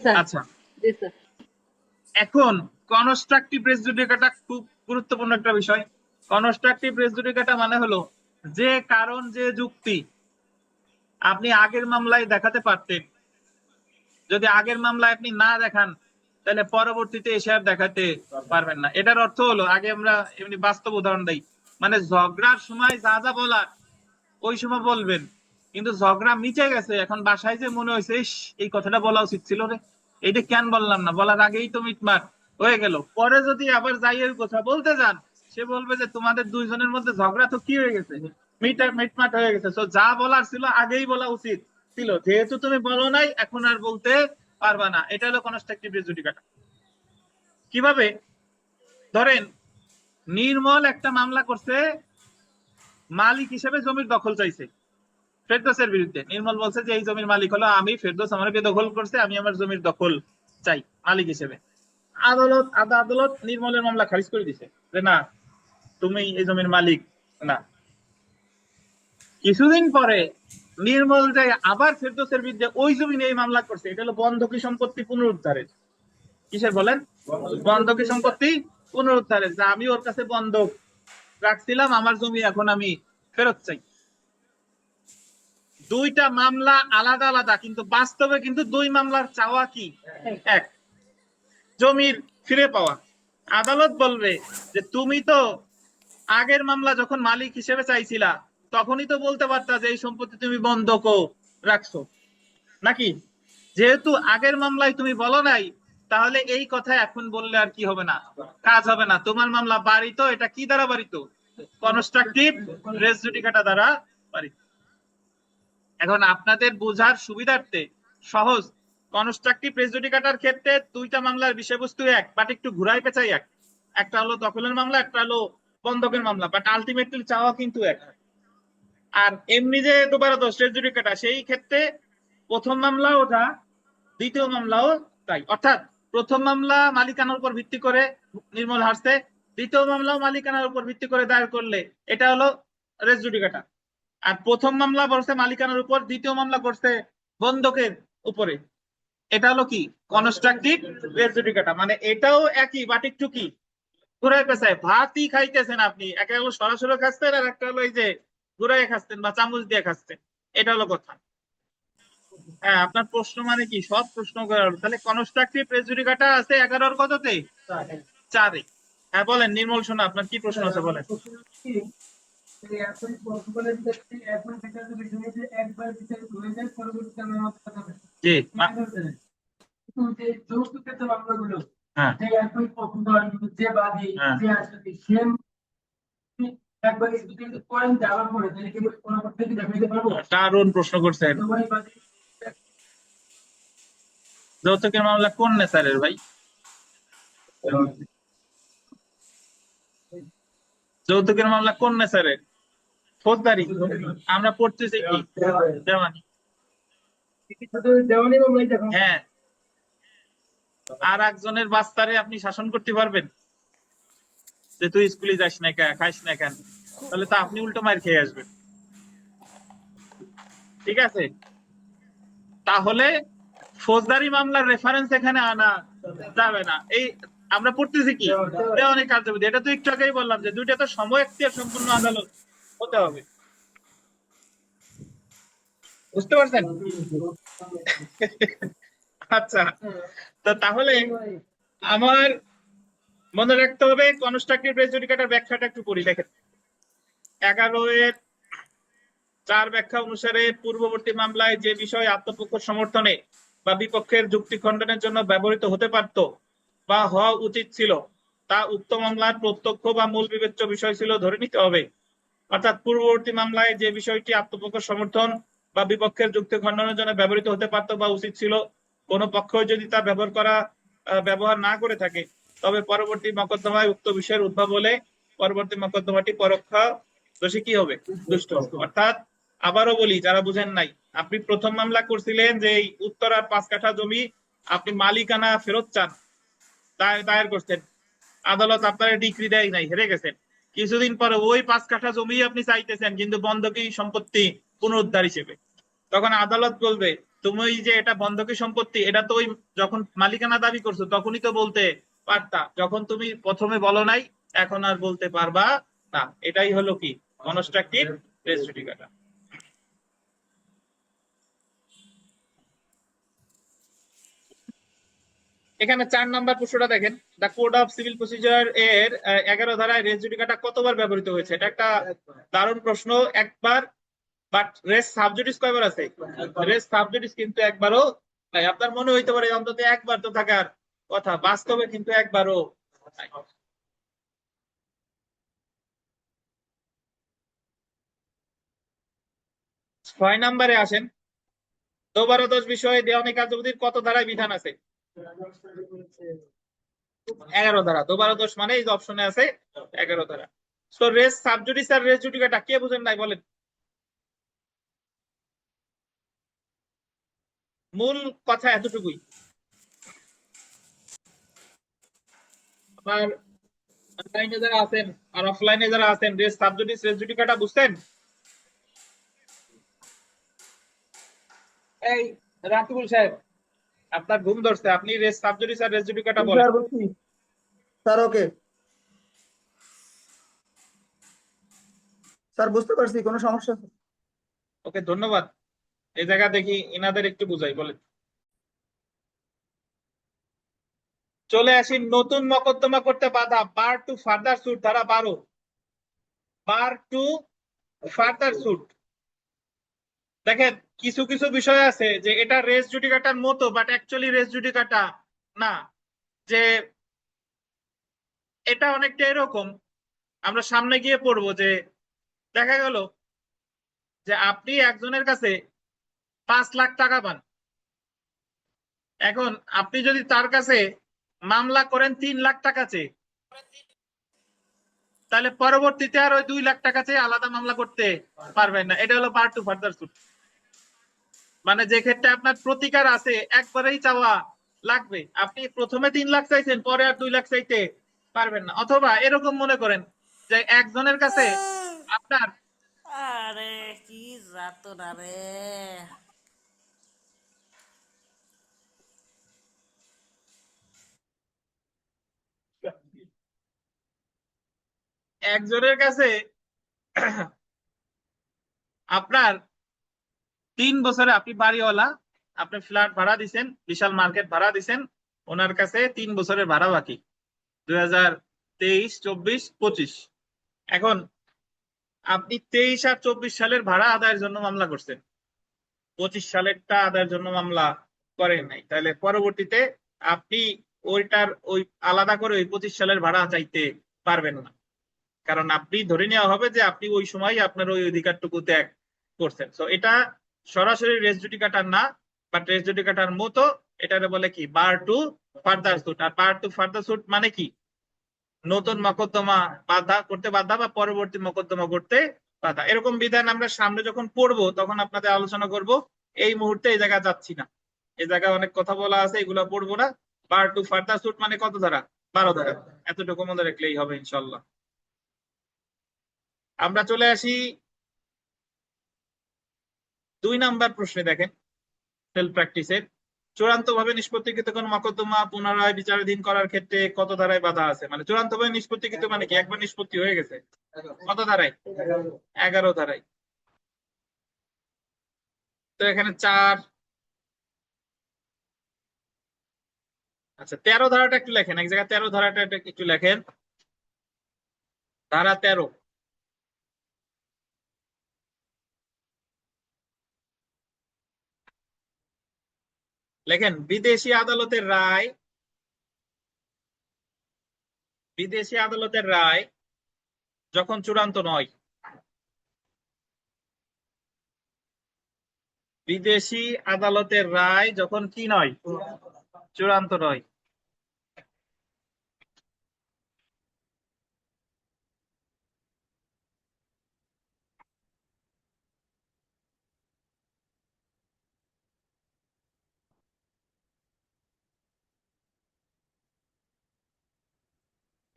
স্যার। আচ্ছা, জি স্যার। এখন কনস্ট্রাকটিভ রেস জুডিকাটা খুব গুরুত্বপূর্ণ একটা বিষয়। কনস্ট্রাকটিভ রেস জুডিকাটা মানে হলো যে কারণ, যে যুক্তি আপনি আগের মামলায় দেখাতে পারতেন, যদি আগের মামলায় আপনি না দেখান, তাহলে পরবর্তীতে এসে আর দেখাতে পারবেন না। এটার অর্থ হলো, আগে আমরা এমনি বাস্তব উদাহরণ দিই, মানে ঝগড়ার সময় যা যা বলার ওই সময় বলবেন, কিন্তু ঝগড়া মিটে গেছে, এখন বাসায় যে মনে হয়েছে ইস, এই কথাটা বলা উচিত ছিল রে, এইটা কেন বললাম না, বলার আগেই তো মিটমাট হয়ে গেল, পরে যদি আবার যাই ওই কথা বলতে যান, সে বলবে যে তোমাদের দুইজনের মধ্যে ঝগড়া তো কি হয়ে গেছে, মিটমাট হয়ে গেছে, তো যা বলার ছিল আগেই বলা উচিত ছিল, যেহেতু তুমি বলো নাই এখন আর বলতে পারবা না। এটা হলো কনস্ট্রাকটিভ জুডিকাটা। কিভাবে? ধরেন নির্মল একটা মামলা করছে, মালিক হিসেবে জমির দখল চাইছে ফেরদৌসের বিরুদ্ধে। নির্মল বলছে যে এই জমির মালিক হলো আমি, ফেরদৌস আমার বেদখল করছে, আমি আমার জমির দখল চাই মালিক হিসেবে। আদালত নির্মলের মামলা খারিজ করে দিছে যে না, তুমি এই জমির মালিক না। কিছুদিন পরে নির্মল যায় আবার ফেরদৌসের বিরুদ্ধে ওই জমি নিয়ে মামলা করছে। এটা হলো বন্ধকি সম্পত্তি পুনরুদ্ধারের। কিসের বলেন? বন্ধকি সম্পত্তি পুনরুদ্ধারের, যা আমি ওর কাছে বন্ধক রাখছিলাম, আমার জমি এখন আমি ফেরত চাই। দুইটা মামলা আলাদা আলাদা, কিন্তু বাস্তবে কিন্তু দুই মামলার চাওয়া কি এক, জমির ফিরে পাওয়া। আদালত বলবে যে তুমি তো আগের মামলা যখন মালিক হিসেবে চাইছিলা, তখনই তো বলতে পারতা যে এই সম্পত্তি তুমি বন্ধকও রাখছো নাকি, যেহেতু আগের মামলায় তুমি বলো নাই, তাহলে এই কথা এখন বললে আর কি হবে না, কাজ হবে না, তোমার মামলা বাড়িত। এটা কি দ্বারা বাড়িত? কনস্ট্রাকটিভ রেস জুডিকাটা দ্বারা বাড়িত। এখন আপনাদের বোঝার সুবিধার্থে সহজ, কনস্ট্রাকটিভ রেস জুডিকাটার ক্ষেত্রে দুইটা মামলার বিষয়বস্তু এক, বাট একটু ঘুরাই পেঁচাই এক। একটা হলো দখলের মামলা, একটা হলো বন্ধকের মামলা, বাট আলটিমেটলি চাওয়া কিন্তু এক। আর এমনি যে দুবার দোষ রেস জুডিকাটা, সেই ক্ষেত্রে প্রথম মামলাও যা, দ্বিতীয় মামলাও তাই। অর্থাৎ প্রথম মামলা মালিকানার উপর ভিত্তি করে নির্মল হারছে, দ্বিতীয় মামলাও মালিকানার উপর ভিত্তি করে দায়ের করলে এটা হলো রেস জুডিকাটা। আর প্রথম মামলা করছে মালিকানার উপর, দ্বিতীয় মামলা করছে বন্ধকের উপরে, এটা হলো কি কনস্ট্রাকটিভ রেস জুডিকাটা। মানে এটাও একই, বাট একটু কি ঘুরাই পেঁচায়। ভাতই খাইতেছেন আপনি, একটা হলো সরাসরি খাচ্ছেন আর একটা হলো এই যে ঘুরাই খাচ্ছেন বা চামচ দিয়ে খাচ্ছেন, এটা হলো কথা। হ্যাঁ, আপনার প্রশ্ন মানে কি সব প্রশ্ন করার, তাহলে কনস্ট্রাকটিভ প্রেজুডিকাটা আছে 11-র কততে? 4-এ। হ্যাঁ বলেন নির্মল শোনা, আপনার কি প্রশ্ন আছে বলেন। জি হ্যাঁ হ্যাঁ দারুণ প্রশ্ন করছেন। যৌতুকের মামলা কোন নেচারের ভাই? যৌতুকের মামলা কোন নেচারের? ফৌজদারি। আমরা পড়তেছি কি দেওয়ানি। হ্যাঁ, আর একজনের বাচ্চারে আপনি শাসন করতে পারবেন যে তুই স্কুলে যাস না কেন, খাইস না কেন, তাহলে তো আপনি উল্টো মার খেয়ে আসবেন। ঠিক আছে, তাহলে ফৌজদারি মামলার রেফারেন্স এখানে আনা যাবে না। এই আমরা পড়তেছি কি দেওয়ানি কার্যবিধি, এটা তো একটু আগেই বললাম যে দুইটা তো সময় এখতিয়ার সম্পূর্ণ আদালত হতে হবে। বুঝতে পারছেন? আচ্ছা, তো তাহলে আমার মনে রাখতে হবে কনস্ট্রাকটিভ রেস জুডিকাটার ব্যাখ্যাটা একটু পড়ি, দেখেন 11-এর 4 ব্যাখ্যা অনুসারে পূর্ববর্তী মামলায় যে বিষয় আত্মপক্ষ সমর্থনে বা বিপক্ষের যুক্তি খণ্ডনের জন্য ব্যবহৃত হতে পারত বা হওয়া উচিত ছিল তা উক্ত মামলার প্রত্যক্ষ বা মূল বিবেচ্য বিষয় ছিল ধরে নিতে হবে। অর্থাৎ পূর্ববর্তী মামলায় যে বিষয়টি আত্মপক্ষ সমর্থন বা বিপক্ষের যুক্তি খণ্ডনের জন্য ব্যবহৃত হতে পারত বা উচিত ছিল, কোন পক্ষ যদি তা ব্যবহার না করে থাকে, তবে পরবর্তী মকদ্দমায় উক্ত বিষয়ের উদ্ভব হলে পরবর্তী মকদ্দমাটি পরোক্ষ দোষী কি হবে? দুষ্ট হবে। অর্থাৎ আবারও বলি যারা বুঝেন নাই, আপনি প্রথম মামলা করছিলেন যে এই উত্তরার 5 কাঠা জমি আপনি মালিকানা ফেরত চান, দায়ের করছেন, আদালত আপনার ডিক্রি দেয় নাই, হেরে গেছেন। কিছুদিন পরে ওই 5 কাঠা জমি আপনি চাইতেছেন কিন্তু বন্ধকি সম্পত্তি পুনরুদ্ধার হিসেবে, তখন আদালত বলবে তুমি যে এটা বন্ধকি সম্পত্তি, এটা তো ওই যখন মালিকানা দাবি করছো তখনই তো বলতে পারতা, যখন তুমি প্রথমে বলো নাই এখন আর বলতে পারবা না। এটাই হলো কি কনস্ট্রাকটিভ রেস জুডিকাটা। এখানে 4 নাম্বার প্রশ্নটা দেখেন, the code of civil procedure এর 11 ধারায় রেস জুডিকাটা কতবার ব্যবহৃত হয়েছে? এটা একটা দারুণ প্রশ্ন। একবার, বাট রেস সাবজুডিস কয়বার আছে? রেস সাবজুডিস কিন্তু একবারও নাই। আপনার মনে হইতে পারে অন্তত একবার তো থাকার কথা, বাস্তবে কিন্তু একবারও নাই। 6 নম্বরে আসেন, দোষ বিষয়ে দেওয়ানি কার্যবিধির কত ধারায় বিধান আছে? 11 ধারা। দোষ মানে এই অপশনে আছে 11 ধারা। তো রেস সাবজুডিস আর রেস জুডিকাটা কে বুঝেন নাই বলেন? মূল কথা এতটুকুই। আপনার অনলাইনে যারা আছেন আর অফলাইনে যারা আছেন, রেস সাবজুডিস রেস জুডিকাটা বুঝছেন? এই রাকিবুল সাহেব, আপনার ঘুম ধরছে, আপনি রেস সাবজুডিস আর রেস জুডিকাটা বলেন। স্যার ওকে স্যার, বুঝতে পারছি, কোনো সমস্যা? ওকে ধন্যবাদ। এই জায়গা দেখি ইনাদের একটু বুঝাই, বলেন। চলে আসি নতুন মকদ্দমা করতে বাধা, বার টু ফার্দার সুট, ধারা 12, বার টু ফার্দার সুট। দেখেন কিছু কিছু বিষয় আছে যে এটা রেস জুডিকাটার মতো, বাট অ্যাকচুয়ালি রেস জুডিকাটা না। যে এটা অনেকটা এরকম, আমরা সামনে গিয়ে পড়বো যে দেখা গেল যে আপনি একজনের কাছে 5 লাখ টাকা পান, এখন আপনি যদি তার কাছে মামলা করেন 3 লাখ টাকা চেয়ে, তাহলে পরবর্তীতে আর ওই 2 লাখ টাকা চেয়ে আলাদা মামলা করতে পারবেন না। এটা হলো বার টু ফার্দার সুট। মানে যে ক্ষেত্রে আপনার প্রতিকার আছে একবারেই চাওয়া লাগবে। আপনি প্রথমে 3 লাখ চাইছেন, পরে আর 2 লাখ চাইতে পারবেন না। অথবা এরকম মনে করেন যে একজনের কাছে আপনার আরে কি যাতনা রে। একজনের কাছে আপনার 3 বছরে, আপনি বাড়িওয়ালা, আপনি ফ্ল্যাট ভাড়া দিছেন, বিশাল মার্কেট ভাড়া দিছেন, ওনার কাছে 3 বছরের ভাড়া বাকি, 2023, 24, 25। এখন আপনি 23 আর 24 সালের ভাড়া আদায়ের জন্য মামলা করছেন, 25 সালেরটা আদায়ের জন্য মামলা করেন নাই, তাহলে পরবর্তীতে আপনি ওই আলাদা করে ওই 25 সালের ভাড়া চাইতে পারবেন না, কারণ আপনি ধরে নেওয়া হবে যে আপনি ওই সময় আপনার ওই অধিকারটুকু ত্যাগ করছেন। তো এটা সরাসরি রেস জুডিকাটার না, বাট রেস জুডিকাটার মতো। এটারে বলে কি বার টু ফার্দার সুট। আর বার টু ফার্দার সুট মানে কি, নতুন মকদ্দমা বাধা করতে বাধা বা পরবর্তী মকদ্দমা করতে বাধা, এরকম বিধান আমরা সামনে যখন পড়বো তখন আপনাদের আলোচনা করব। এই মুহূর্তে এই জায়গা যাচ্ছি না, এই জায়গায় অনেক কথা বলা আছে, এগুলো পড়বো না। বার টু ফার্দার সুট মানে কত ধারা? 12 ধারা। এতটুকু মনে রাখলেই হবে ইনশাল্লাহ। আমরা চলে আসি 2 নাম্বার প্রশ্নে। দেখেন, সেলফ প্র্যাকটিসের চূড়ান্ত ভাবে নিষ্পত্তিকৃত কোন মকদ্দমা পুনরায় বিচারাধীন করার ক্ষেত্রে কত ধারায় বাধা আছে? মানে চূড়ান্ত ভাবে নিষ্পত্তিকৃত মানে কি, একবার নিষ্পত্তি হয়ে গেছে, কত ধারায়? 11 ধারায়। তো এখানে 4, আচ্ছা 13 ধারাটা একটু লেখেন, এক জায়গায় 13 ধারাটা একটু লেখেন, ধারা 13 লেখেন, বিদেশি আদালতের রায় যখন চূড়ান্ত নয়, বিদেশি আদালতের রায় যখন কি নয়, চূড়ান্ত নয়।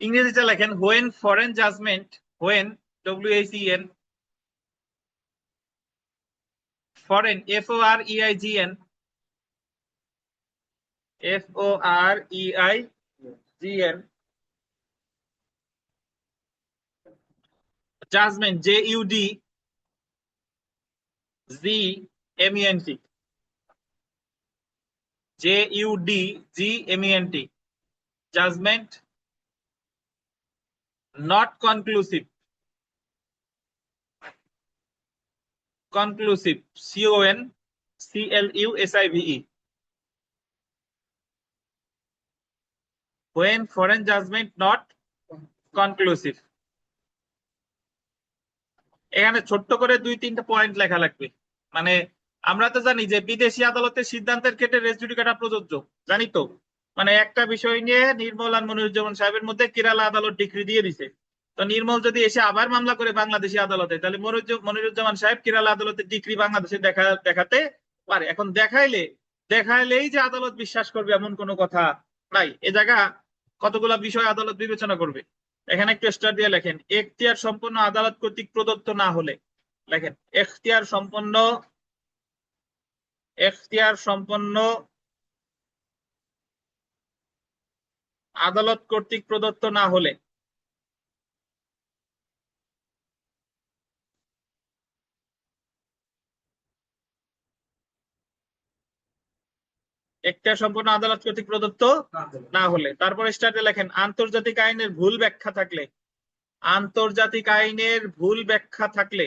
ইংরেজিতে লেখেন when foreign judgement, when WHEN, foreign FOREIGN, FOREIGN, judgement JUDGMENT, JUDGMENT, judgement not conclusive, conclusive CONCLUSIVE, when foreign judgment not conclusive। এখানে ছোট্ট করে 2-3টা পয়েন্ট লেখা লাগবে। মানে আমরা তো জানি যে বিদেশি আদালতের সিদ্ধান্তের ক্ষেত্রে রেস জুডিকাটা প্রযোজ্য, জানি তো। মানে একটা বিষয় নিয়ে নির্মল আর মনিরুজ্জামান সাহেবের মধ্যে কেরালা আদালত ডিক্রি দিয়ে দিছে, তো নির্মল যদি এসে আবার মামলা করে বাংলাদেশি আদালতে, তাহলে মনিরুজ্জামান সাহেব কেরালা আদালতের ডিক্রি বাংলাদেশে দেখাতে পারে। এখন দেখাইলেই যে আদালত বিশ্বাস করবে এমন কোনো কথা নাই। এ জায়গা কতগুলা বিষয় আদালত বিবেচনা করবে। এখানে একটু স্টার দিয়ে লেখেন, এখতিয়ার সম্পন্ন আদালত কর্তৃক প্রদত্ত না হলে, লেখেন এখতিয়ার সম্পন্ন আদালত কর্তৃক প্রদত্ত না হলে এখতিয়ার সম্পন্ন আদালত কর্তৃক প্রদত্ত না হলে, তারপর স্টার্টে লেখেন আন্তর্জাতিক আইনের ভুল ব্যাখ্যা থাকলে, আন্তর্জাতিক আইনের ভুল ব্যাখ্যা থাকলে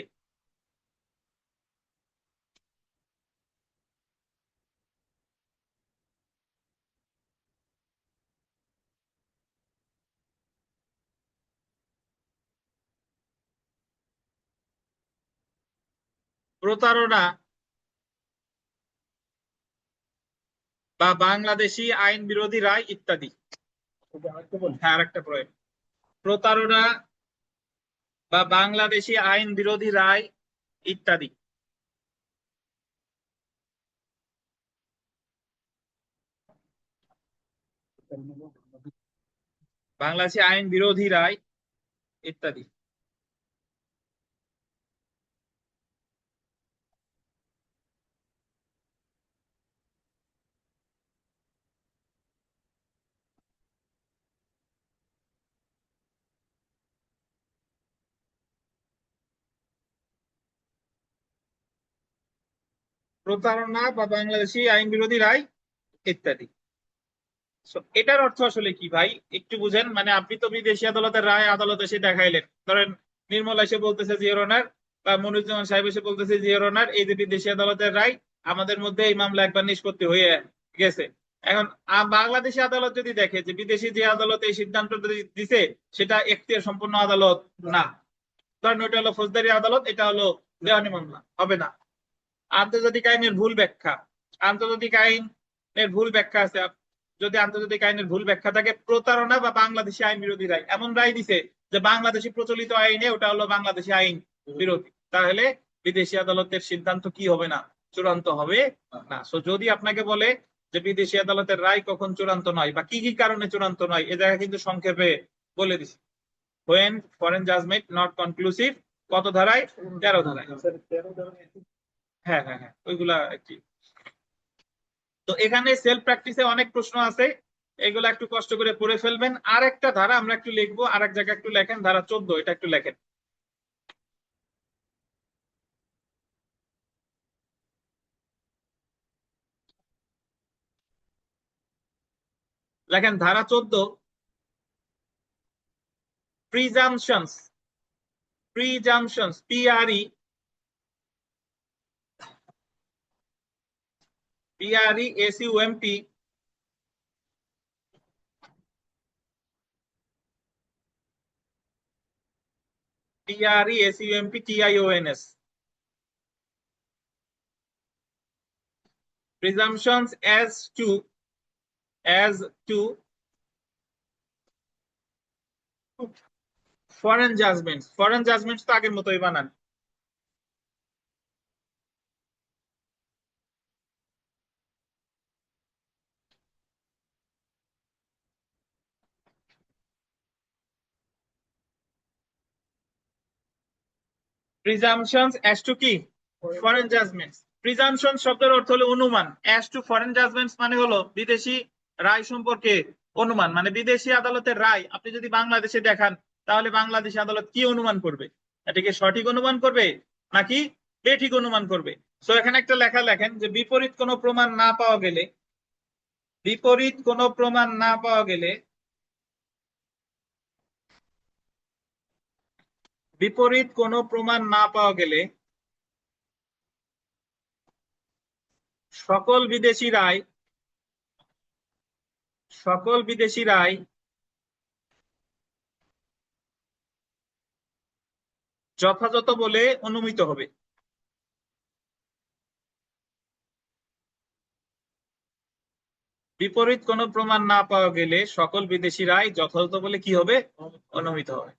প্রতারণা বা বাংলাদেশি আইন বিরোধী রায় ইত্যাদি। হ্যাঁ, আরেকটা প্রয়োগ, প্রতারণা বা বাংলাদেশি আইন বিরোধী রায় ইত্যাদি। বাংলাদেশে আইন বিরোধী রায় ইত্যাদি। প্রতারণা বা বাংলাদেশি আইন বিরোধী রায় ইত্যাদি। So, এটার অর্থ আসলে কি ভাই একটু বুঝেন, মানে আপনি তো বিদেশি আদালতের রায় আদালত এসে দেখাইলেন, ধরেন নির্মল এসে বলতেছে জি ইওর অনার, বা মনিরুজ্জামান সাহেব এসে বলতেছে জি ইওর অনার, এই যে বিদেশি আদালতের রায়, আমাদের মধ্যে এই মামলা একবার নিষ্পত্তি হয়ে গেছে। এখন বাংলাদেশি আদালত যদি দেখে যে বিদেশি যে আদালত এই সিদ্ধান্ত দিছে সেটা এখতিয়ার সম্পন্ন আদালত না, ধরেন ওইটা হলো ফৌজদারি আদালত, এটা হলো দেওয়ানি মামলা, হবে না। আন্তর্জাতিক আইনের ভুল ব্যাখ্যা, আন্তর্জাতিক আইনের ভুল ব্যাখ্যা আছে, যদি আন্তর্জাতিক আইনের ভুল ব্যাখ্যা থাকে, প্রতারণা বা বাংলাদেশি আইন বিরোধী রায়, এমন রায় দিছে যে বাংলাদেশি প্রচলিত আইনে ওটা হলো বাংলাদেশি আইন বিরোধী, তাহলে বিদেশি আদালতের সিদ্ধান্ত কি হবে না, চূড়ান্ত হবে না। সো যদি আপনাকে বলে যে বিদেশি আদালতের রায় কখন চূড়ান্ত নয় বা কি কি কারণে চূড়ান্ত নয়, এ জায়গায় কিন্তু সংক্ষেপে বলে দিছি। when foreign judgment not conclusive, কত ধারায়? 13 ধারায়। হ্যাঁ হ্যাঁ হ্যাঁ, ওইগুলা কি। তো এখানে সেলফ প্র্যাকটিসে অনেক প্রশ্ন আছে, এগুলো একটু কষ্ট করে পড়ে ফেলবেন। আর একটা ধারা আমরা একটু লিখবো, আর এক জায়গায় একটু লেখেন, ধারা 14, এটা একটু লেখেন। লেখেন ধারা 14, প্রিজাম্পশনস, প্রিজাম্পশনস, PRESUMP, TIONS, presumptions as to foreign judgments, foreign judgments তো আগের মতোই বানান। প্রিজাম্পশনস অ্যাজ টু কি ফরেন জাজমেন্টস, প্রিজাম্পশন শব্দের অর্থ হলো অনুমান, অ্যাজ টু ফরেন জাজমেন্টস মানে হলো বিদেশি রায় সম্পর্কে অনুমান, মানে বিদেশি আদালতের রায় আপনি যদি বাংলাদেশে দেখান তাহলে বাংলাদেশি আদালত কি অনুমান করবে, এটাকে সঠিক অনুমান করবে নাকি বেঠিক অনুমান করবে। সো এখানে একটা লেখা লেখেন যে বিপরীত কোনো প্রমাণ না পাওয়া গেলে, বিপরীত কোনো প্রমাণ না পাওয়া গেলে, বিপরীত কোনো প্রমাণ না পাওয়া গেলে সকল বিদেশি রায়, সকল বিদেশি রায় যথাযথ বলে অনুমিত হবে। বিপরীত কোনো প্রমাণ না পাওয়া গেলে সকল বিদেশি রায় যথাযথ বলে কি হবে, অনুমিত হবে,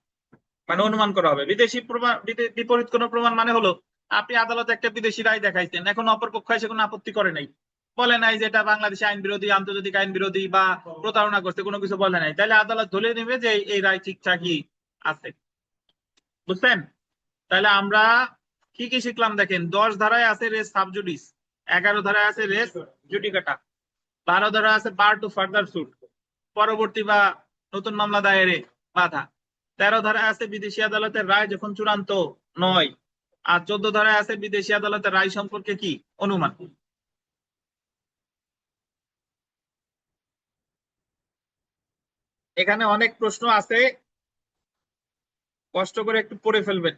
মানে অনুমান করা হবে। বিদেশি প্রমাণ, বিপরীত কোনো প্রমাণ মানে হলো আপনি আদালতে একটা বিদেশি রায় দেখাইছেন, এখন অপরপক্ষ এসে কোনো আপত্তি করে নাই, বলে নাই যে এটা বাংলাদেশি আইন বিরোধী, আন্তর্জাতিক আইন বিরোধী বা প্রতারণা করছে, কোনো কিছু বলে নাই, তাহলে আদালত ধরে নেবে যে এই রায় ঠিকঠাকই আছে। বুঝছেন? তাহলে আমরা কি কি শিখলাম দেখেন, 10 ধারায় আছে রেস সাবজুডিস, 11 ধারায় আছে রেস জুডিকাটা, 12 ধারায় আছে বার টু ফার্দার সুট, পরবর্তী বা নতুন মামলা দায়েরে বাধা, 13 ধারায় আছে বিদেশি আদালতের রায় যখন চূড়ান্ত নয়, আর 14 ধারায় আছে বিদেশি আদালতের রায় সম্পর্কে কি অনুমান। এখানে অনেক প্রশ্ন আছে, কষ্ট করে একটু পড়ে ফেলবেন।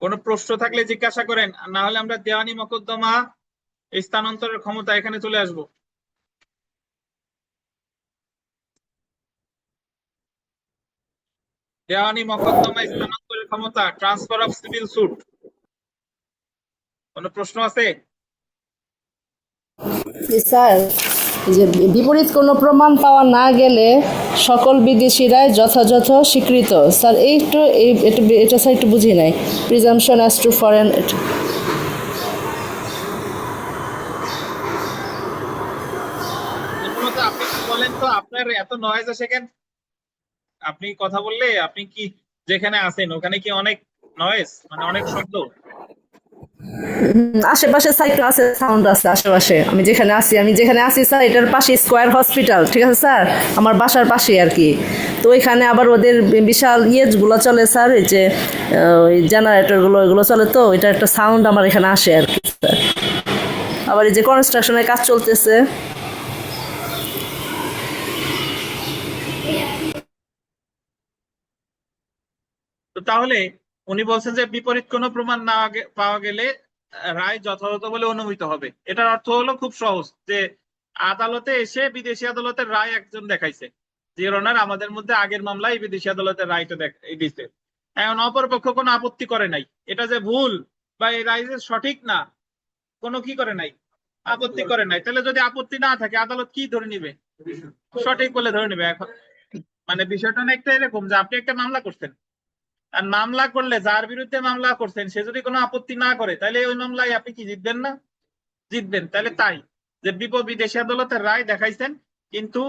কোনো প্রশ্ন থাকলে জিজ্ঞাসা করেন, না হলে আমরা দেওয়ানি মোকদ্দমা স্থানান্তরের ক্ষমতা এখানে চলে আসব। দেওয়ানি মোকদ্দমা স্থানান্তরের ক্ষমতা, ট্রান্সফার অফ সিভিল সুট। কোনো প্রশ্ন আছে? স্যার, যে বিপরীত কোনো প্রমাণ পাওয়া না গেলে সকল বিদেশি রায় যথাযথ স্বীকৃত। স্যার এই একটু এটা স্যার একটু বুঝি নাই, প্রিজাম্পশন অ্যাজ টু ফরেন। বলেন তো, আপনার এত নয়েজ আসে কেন? আপনি কথা বললে আপনি কি যেখানে আছেন ওখানে কি অনেক নয়েজ, মানে অনেক শব্দ? আশেপাশে সাইকেল আছে, সাউন্ড আছে আশেপাশে। আমি যেখানে আছি স্যার, এটার পাশে স্কয়ার হসপিটাল, ঠিক আছে স্যার, আমার বাসার পাশে আর কি। তো ওইখানে আবার ওদের বিশাল ইয়েগুলো চলে স্যার, এই যে ওই জেনারেটরগুলো এগুলো চলে, তো এটা একটা সাউন্ড আমার এখানে আসে আর কি স্যার। আবার এই যে কনস্ট্রাকশনের কাজ চলতেছে। তো তাহলে উনি বলছেন যে বিপরীত কোনো প্রমাণ না পাওয়া গেলে রায় যথাযথ বলে অনুমিত হবে। এটার অর্থ হলো খুব সহজ, যে আদালতে এসে বিদেশি আদালতের রায় একজন দেখাইছে যে ওনার আমাদের মধ্যে আগের মামলায় বিদেশি আদালতের রায়টা দিছে, এখন অপরপক্ষ কোনো আপত্তি করে নাই, এটা যে ভুল বা এই রায় যে সঠিক না, কোনো কি করে নাই, আপত্তি করে নাই। তাহলে যদি আপত্তি না থাকে আদালত কি ধরে নিবে? সঠিক বলে ধরে নিবে। এখন মানে বিষয়টা অনেকটা এরকম যে আপনি একটা মামলা করছেন, আর মামলা করলে যার বিরুদ্ধে মামলা করছেন সে যদি কোনো আপত্তি না করে, তাহলে ওই মামলায় আপনি কি জিতবেন না? জিতবেন। তাহলে তাই যে বিদেশি আদালতের রায় দেখাইছেন কিন্তু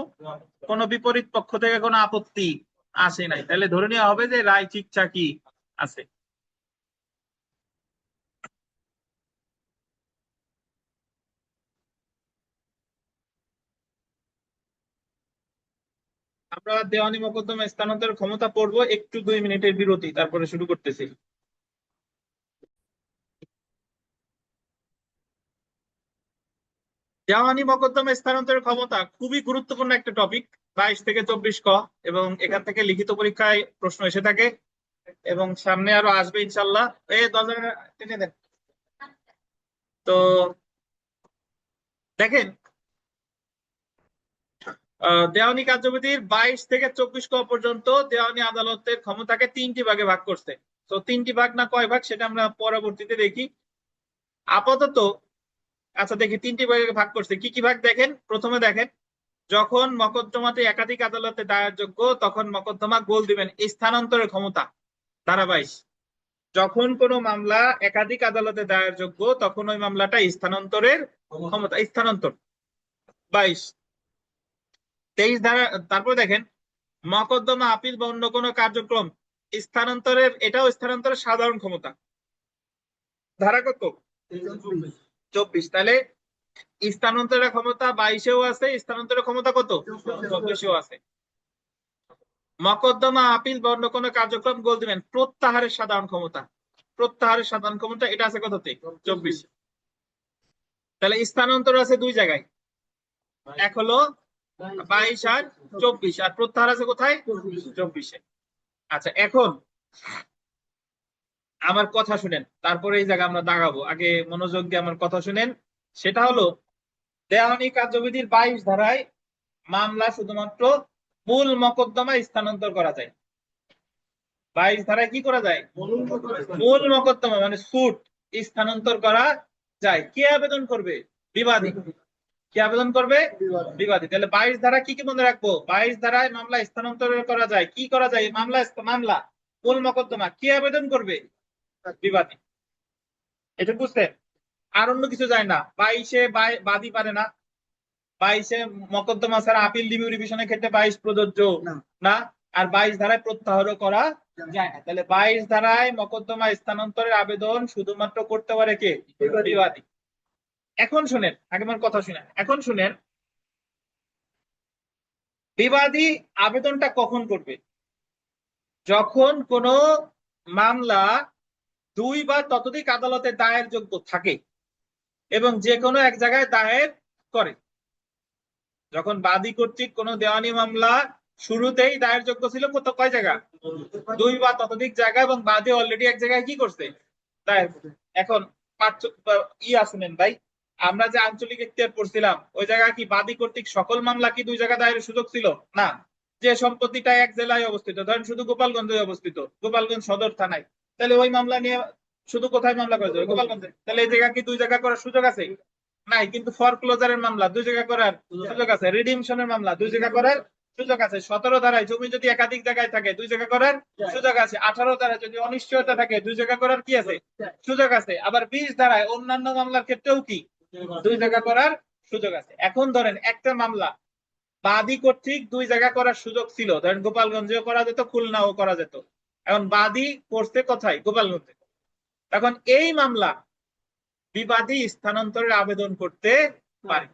কোন বিপরীত পক্ষ থেকে কোনো আপত্তি আসে নাই, তাহলে ধরে নেওয়া হবে যে রায় ঠিকঠাকই আছে। আমরা দেওয়ানি মোকদ্দমা স্থানান্তরের ক্ষমতা পড়বো, একটু 2 মিনিটের বিরতি, তারপরে শুরু করতেছি। দেওয়ানি মোকদ্দমা স্থানান্তরের ক্ষমতা খুবই গুরুত্বপূর্ণ একটা টপিক, 22 থেকে 24 ক, এবং এখান থেকে লিখিত পরীক্ষায় প্রশ্ন এসে থাকে এবং সামনে আরো আসবে ইনশাল্লাহ। এই দরজাটা টেনে দেন। তো দেখেন, দেওয়ানি কার্যবিধির 22 থেকে 24 ক পর্যন্ত দেওয়ানি আদালতের ক্ষমতাকে 3টি ভাগে ভাগ করছে। তো 3টি ভাগ না কয় ভাগ সেটা আমরা পরবর্তীতে দেখি। আপাতত আচ্ছা দেখি 3টি ভাগে ভাগ করছে, কি কি ভাগ দেখেন। প্রথমে দেখেন, যখন মকদ্দমাটি একাধিক আদালতে দায়েরযোগ্য তখন মকদ্দমা গোল দিবেন স্থানান্তরের ক্ষমতা, ধারা 22। যখন কোনো মামলা একাধিক আদালতে দায়েরযোগ্য তখন ওই মামলাটা স্থানান্তরের ক্ষমতা, স্থানান্তর 22। 23 ধারা। তারপর দেখেন, মকদ্দমা আপিল বা অন্য কোনো কার্যক্রম স্থানান্তরের, এটাও স্থানান্তরের সাধারণ ক্ষমতা, ধারা কত? 24। তাহলে স্থানান্তরের ক্ষমতা 22-এও আছে, স্থানান্তরের ক্ষমতা কত? 24-এও আছে। মকদ্দমা আপিল বা অন্য কোনো কার্যক্রম গোল দিবেন প্রত্যাহারের সাধারণ ক্ষমতা, প্রত্যাহারের সাধারণ ক্ষমতা এটা আছে কততে? 24। তাহলে স্থানান্তর আছে 2 জায়গায়, এক হলো 22 আর 24, আর প্রত্যাহার আছে কোথায়? 24-এ। আচ্ছা এখন আমার কথা শুনেন, তারপরে এই জায়গা আমরা দাগাবো, আগে মনোযোগ দিয়ে আমার কথা শুনেন। সেটা হলো, দেওয়ানি কার্যবিধির 22 ধারায় মামলা শুধুমাত্র মূল মকদ্দমা স্থানান্তর করা যায়। 22 ধারায় কি করা যায়? মূল মকদ্দমা মানে সুট স্থানান্তর করা যায়। কে আবেদন করবে? বিবাদী। কি আবেদন করবে? বিবাদী। তাহলে 22 ধারা কি কি মনে রাখবো? 22 ধারায় মামলা স্থানান্তর করা যায়। কি করা যায়? মামলা মূল মকদ্দমা কি আবেদন করবে? বিবাদী। এটা বুঝছেন? আর অন্য কিছু যায় না। 22-এ বাদী পারে না, 22-এ মকদ্দমা ছাড়া আপিল রিভিশনের ক্ষেত্রে 22 প্রযোজ্য না, আর 22 ধারায় প্রত্যাহারও করা যায় না। তাহলে 22 ধারায় মকদ্দমা স্থানান্তরের আবেদন শুধুমাত্র করতে পারে কে? বিবাদী। এখন শুনেন, আগে আমার কথা শুনেন, এখন শুনেন, বিবাদী আবেদনটা কখন করবে? যখন কোনো মামলা 2 বা ততোধিক আদালতে দায়ের যোগ্য থাকে এবং যে কোনো এক জায়গায় দায়ের করে। যখন বাদী কর্তৃক কোনো দেওয়ানি মামলা শুরুতেই দায়ের যোগ্য ছিল কয় জায়গা? 2 বা ততোধিক জায়গা, এবং বাদী অলরেডি এক জায়গায় কি করছে? দায়ের করছে। এখন শুনেন ভাই, আমরা যে আঞ্চলিক এখতিয়ার পড়ছিলাম ওই জায়গায় কি বাদী কর্তৃক সকল মামলা কি 2 জায়গা দায়ের সুযোগ ছিল? না। যে সম্পত্তিটা এক জেলায় অবস্থিত, ধরেন শুধু গোপালগঞ্জে অবস্থিত, গোপালগঞ্জ সদর থানায়, তাহলে ওই মামলা নিয়ে শুধু কোথায় মামলা করা যাবে? গোপালগঞ্জে। তাহলে এই জায়গা কি 2 জায়গা করার সুযোগ আছে? নাই। কিন্তু ফরক্লোজারের মামলা 2 জায়গা করার সুযোগ আছে, রিডিমশনের মামলা 2 জায়গা করার সুযোগ আছে, 17 ধারায় জমি যদি একাধিক জায়গায় থাকে 2 জায়গা করার সুযোগ আছে, 18 ধারায় যদি অনিশ্চয়তা থাকে 2 জায়গা করার কি আছে? সুযোগ আছে। আবার 20 ধারায় অন্যান্য মামলার ক্ষেত্রেও কি 2 জায়গা করার সুযোগ আছে। এখন ধরেন একটা মামলা বাদী কর্তৃক দুই জায়গা করার সুযোগ ছিল, ধরেন গোপালগঞ্জেও করা যেত, খুলনাও করা যেত। এখন বাদী করছে কোথায়? গোপালগঞ্জে। এখন এই মামলা বিবাদী স্থানান্তরের আবেদন করতে পারে।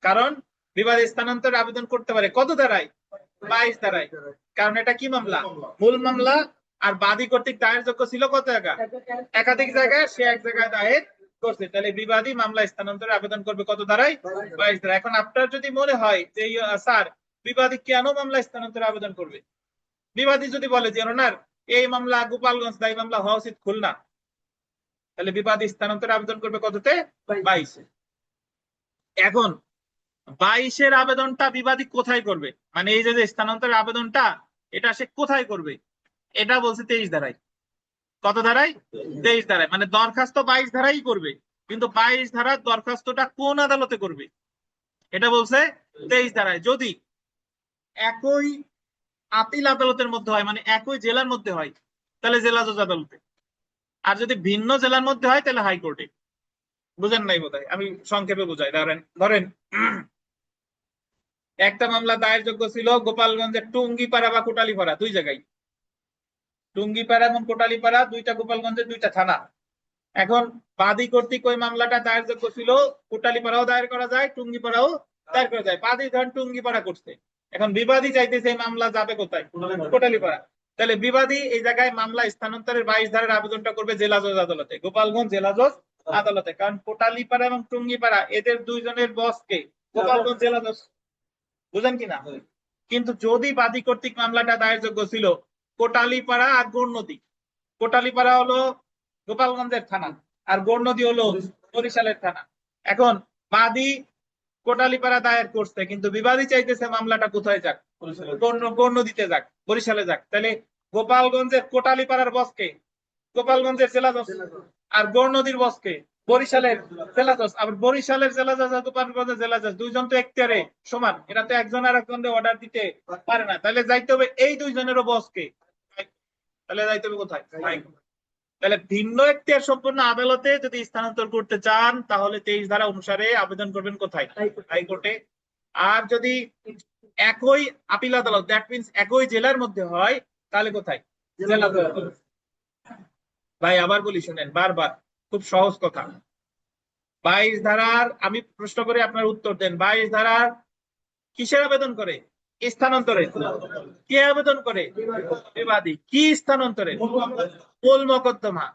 কারণ বিবাদী স্থানান্তরের আবেদন করতে পারে কত ধারায়? 22 ধারায়। কারণ এটা কি মামলা? মূল মামলা। আর বাদী কর্তৃক দায়েরযোগ্য ছিল কত জায়গা? একাধিক জায়গায়, সে এক জায়গায় দায়ের করছে। তাহলে বিবাদী মামলা স্থানান্তরে আবেদন করবে কত ধারায়? 22 ধারায়। এখন আপনার যদি মনে হয় যে স্যার বিবাদী কেন মামলা স্থানান্তরে আবেদন করবে, বিবাদী যদি বলে যে ওনার এই মামলা গোপালগঞ্জ, দায়ী মামলা হওয়া উচিত খুলনা, তাহলে বিবাদী স্থানান্তরে আবেদন করবে কততে? 22। এখন 22-এর আবেদনটা বিবাদী কোথায় করবে? মানে এই যে স্থানান্তরের আবেদনটা, এটা সে কোথায় করবে? এটা বলছে 23 ধারায়। কত ধারায়? 23 ধারায়। মানে দরখাস্ত 22 ধারাই করবে, কিন্তু 22 ধারার দরখাস্তটা কোন আদালতে করবে এটা বলছে 23 ধারায়। যদি একই আপিল আদালতের মধ্যে হয়, মানে একই জেলার মধ্যে হয়, তাহলে জেলা জজ আদালতে। আর যদি ভিন্ন জেলার মধ্যে হয় তাহলে হাইকোর্টে। বুঝেন নাই বোধহয়, আমি সংক্ষেপে বুঝাই। ধরেন ধরেন একটা মামলা দায়েরযোগ্য ছিল গোপালগঞ্জের টুঙ্গিপাড়া বা কোটালীপাড়া, দুই জায়গায়। টুঙ্গিপাড়া এবং কোটালীপাড়া দুইটা গোপালগঞ্জের দুইটা থানা। এখন বাদী কর্তৃক ওই মামলাটা দায়েরযোগ্য ছিল, কোটালীপাড়াও দায়ের করা যায়, টুঙ্গিপাড়াও দায়ের করা যায়। বাদী ধরেন টুঙ্গিপাড়া করছে, এখন বিবাদী চাইতেছে এই মামলা যাবে কোথায়? কোটালীপাড়া। তাহলে বিবাদী এই জায়গায় মামলা স্থানান্তরের 22 ধারার আবেদনটা করবে জেলা জজ আদালতে, গোপালগঞ্জ জেলা জজ আদালতে। কারণ কোটালীপাড়া এবং টুঙ্গিপাড়া এদের দুইজনের বসকে গোপালগঞ্জ জেলা জজ। বুঝেন কিনা? কিন্তু যদি বাদী কর্তৃক মামলাটা দায়েরযোগ্য ছিল কোটালীপাড়া আর গৌরনদী, কোটালীপাড়া হলো গোপালগঞ্জের থানা আর গৌরনদী হলো বরিশালের থানা। এখন বাদী কোটালীপাড়া দায়ের করছে, কিন্তু বিবাদী চাইতেছে মামলাটা কোথায় যাক? গৌরনদীতে যাক, বরিশালে যাক। তাহলে গোপালগঞ্জের কোটালীপাড়ার বসকে গোপালগঞ্জের জেলা জজ, আর গৌরনদীর বসকে বরিশালের জেলা জজ। আবার বরিশালের জেলা জজ আর গোপালগঞ্জের জেলা জজ দুইজন তো এখতিয়ারে সমান, এটা তো একজন আর একজনের অর্ডার দিতে পারে না। তাহলে যাইতে হবে এই দুইজনেরও বসকে। তাহলে যাইতে হবে কোথায়? তাহলে ভিন্ন এখতিয়ার সম্পন্ন আদালতে যদি স্থানান্তর করতে চান তাহলে 23 ধারা অনুসারে আবেদন করবেন কোথায়? হাইকোর্টে। আর যদি একই আপিল আদালত, দ্যাট মিন্স একই জেলার মধ্যে হয়, তাহলে কোথায়? জেলা আদালত। ভাই আবার বলি শুনেন, বারবার, খুব সহজ কথা। 22 ধারার, আমি প্রশ্ন করে আপনার উত্তর দেন, 22 ধারার কিসের আবেদন করে? স্থানান্তরে। কে আবেদন করে? বিবাদী। কি স্থানান্তরে? মূল মকদ্দমা।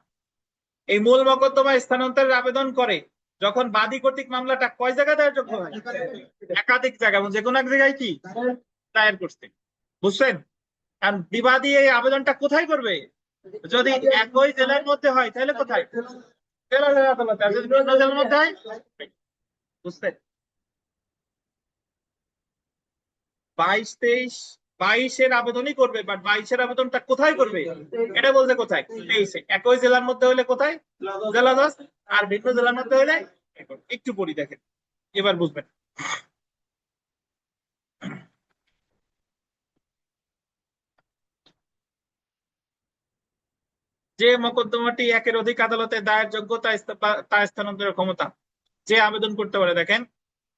এই মূল মকদ্দমা স্থানান্তরের আবেদন করে যখন বাদী কর্তৃক মামলাটা কয় জায়গায় দায়েরযোগ্য হয়? একাধিক জায়গা, যে কোনো এক জায়গায় কি দায়ের করছে। বুঝছেন? কারণ বিবাদী এই আবেদনটা কোথায় করবে? যদি একই জেলার মধ্যে হয় তাহলে কোথায়? জেলা আদালতে। আর যদি ভিন্ন জেলার মধ্যে হয়, বুঝছেন? 22-23-22-এর আবেদনই করবে, বাট 22-এর আবেদনটা কোথায় করবে এটা বলতে কোথায়? 23-এ। একই জেলার মধ্যে হলে কোথায়? জেলা জজ। আর ভিন্ন জেলার মধ্যে হলে একটু পড়ি দেখেন, এবার বুঝবেন। যে মোকদ্দমাটি একের অধিক আদালতে দায়েরযোগ্য তা স্থানান্তরের ক্ষমতা যে আবেদন করতে পারে। দেখেন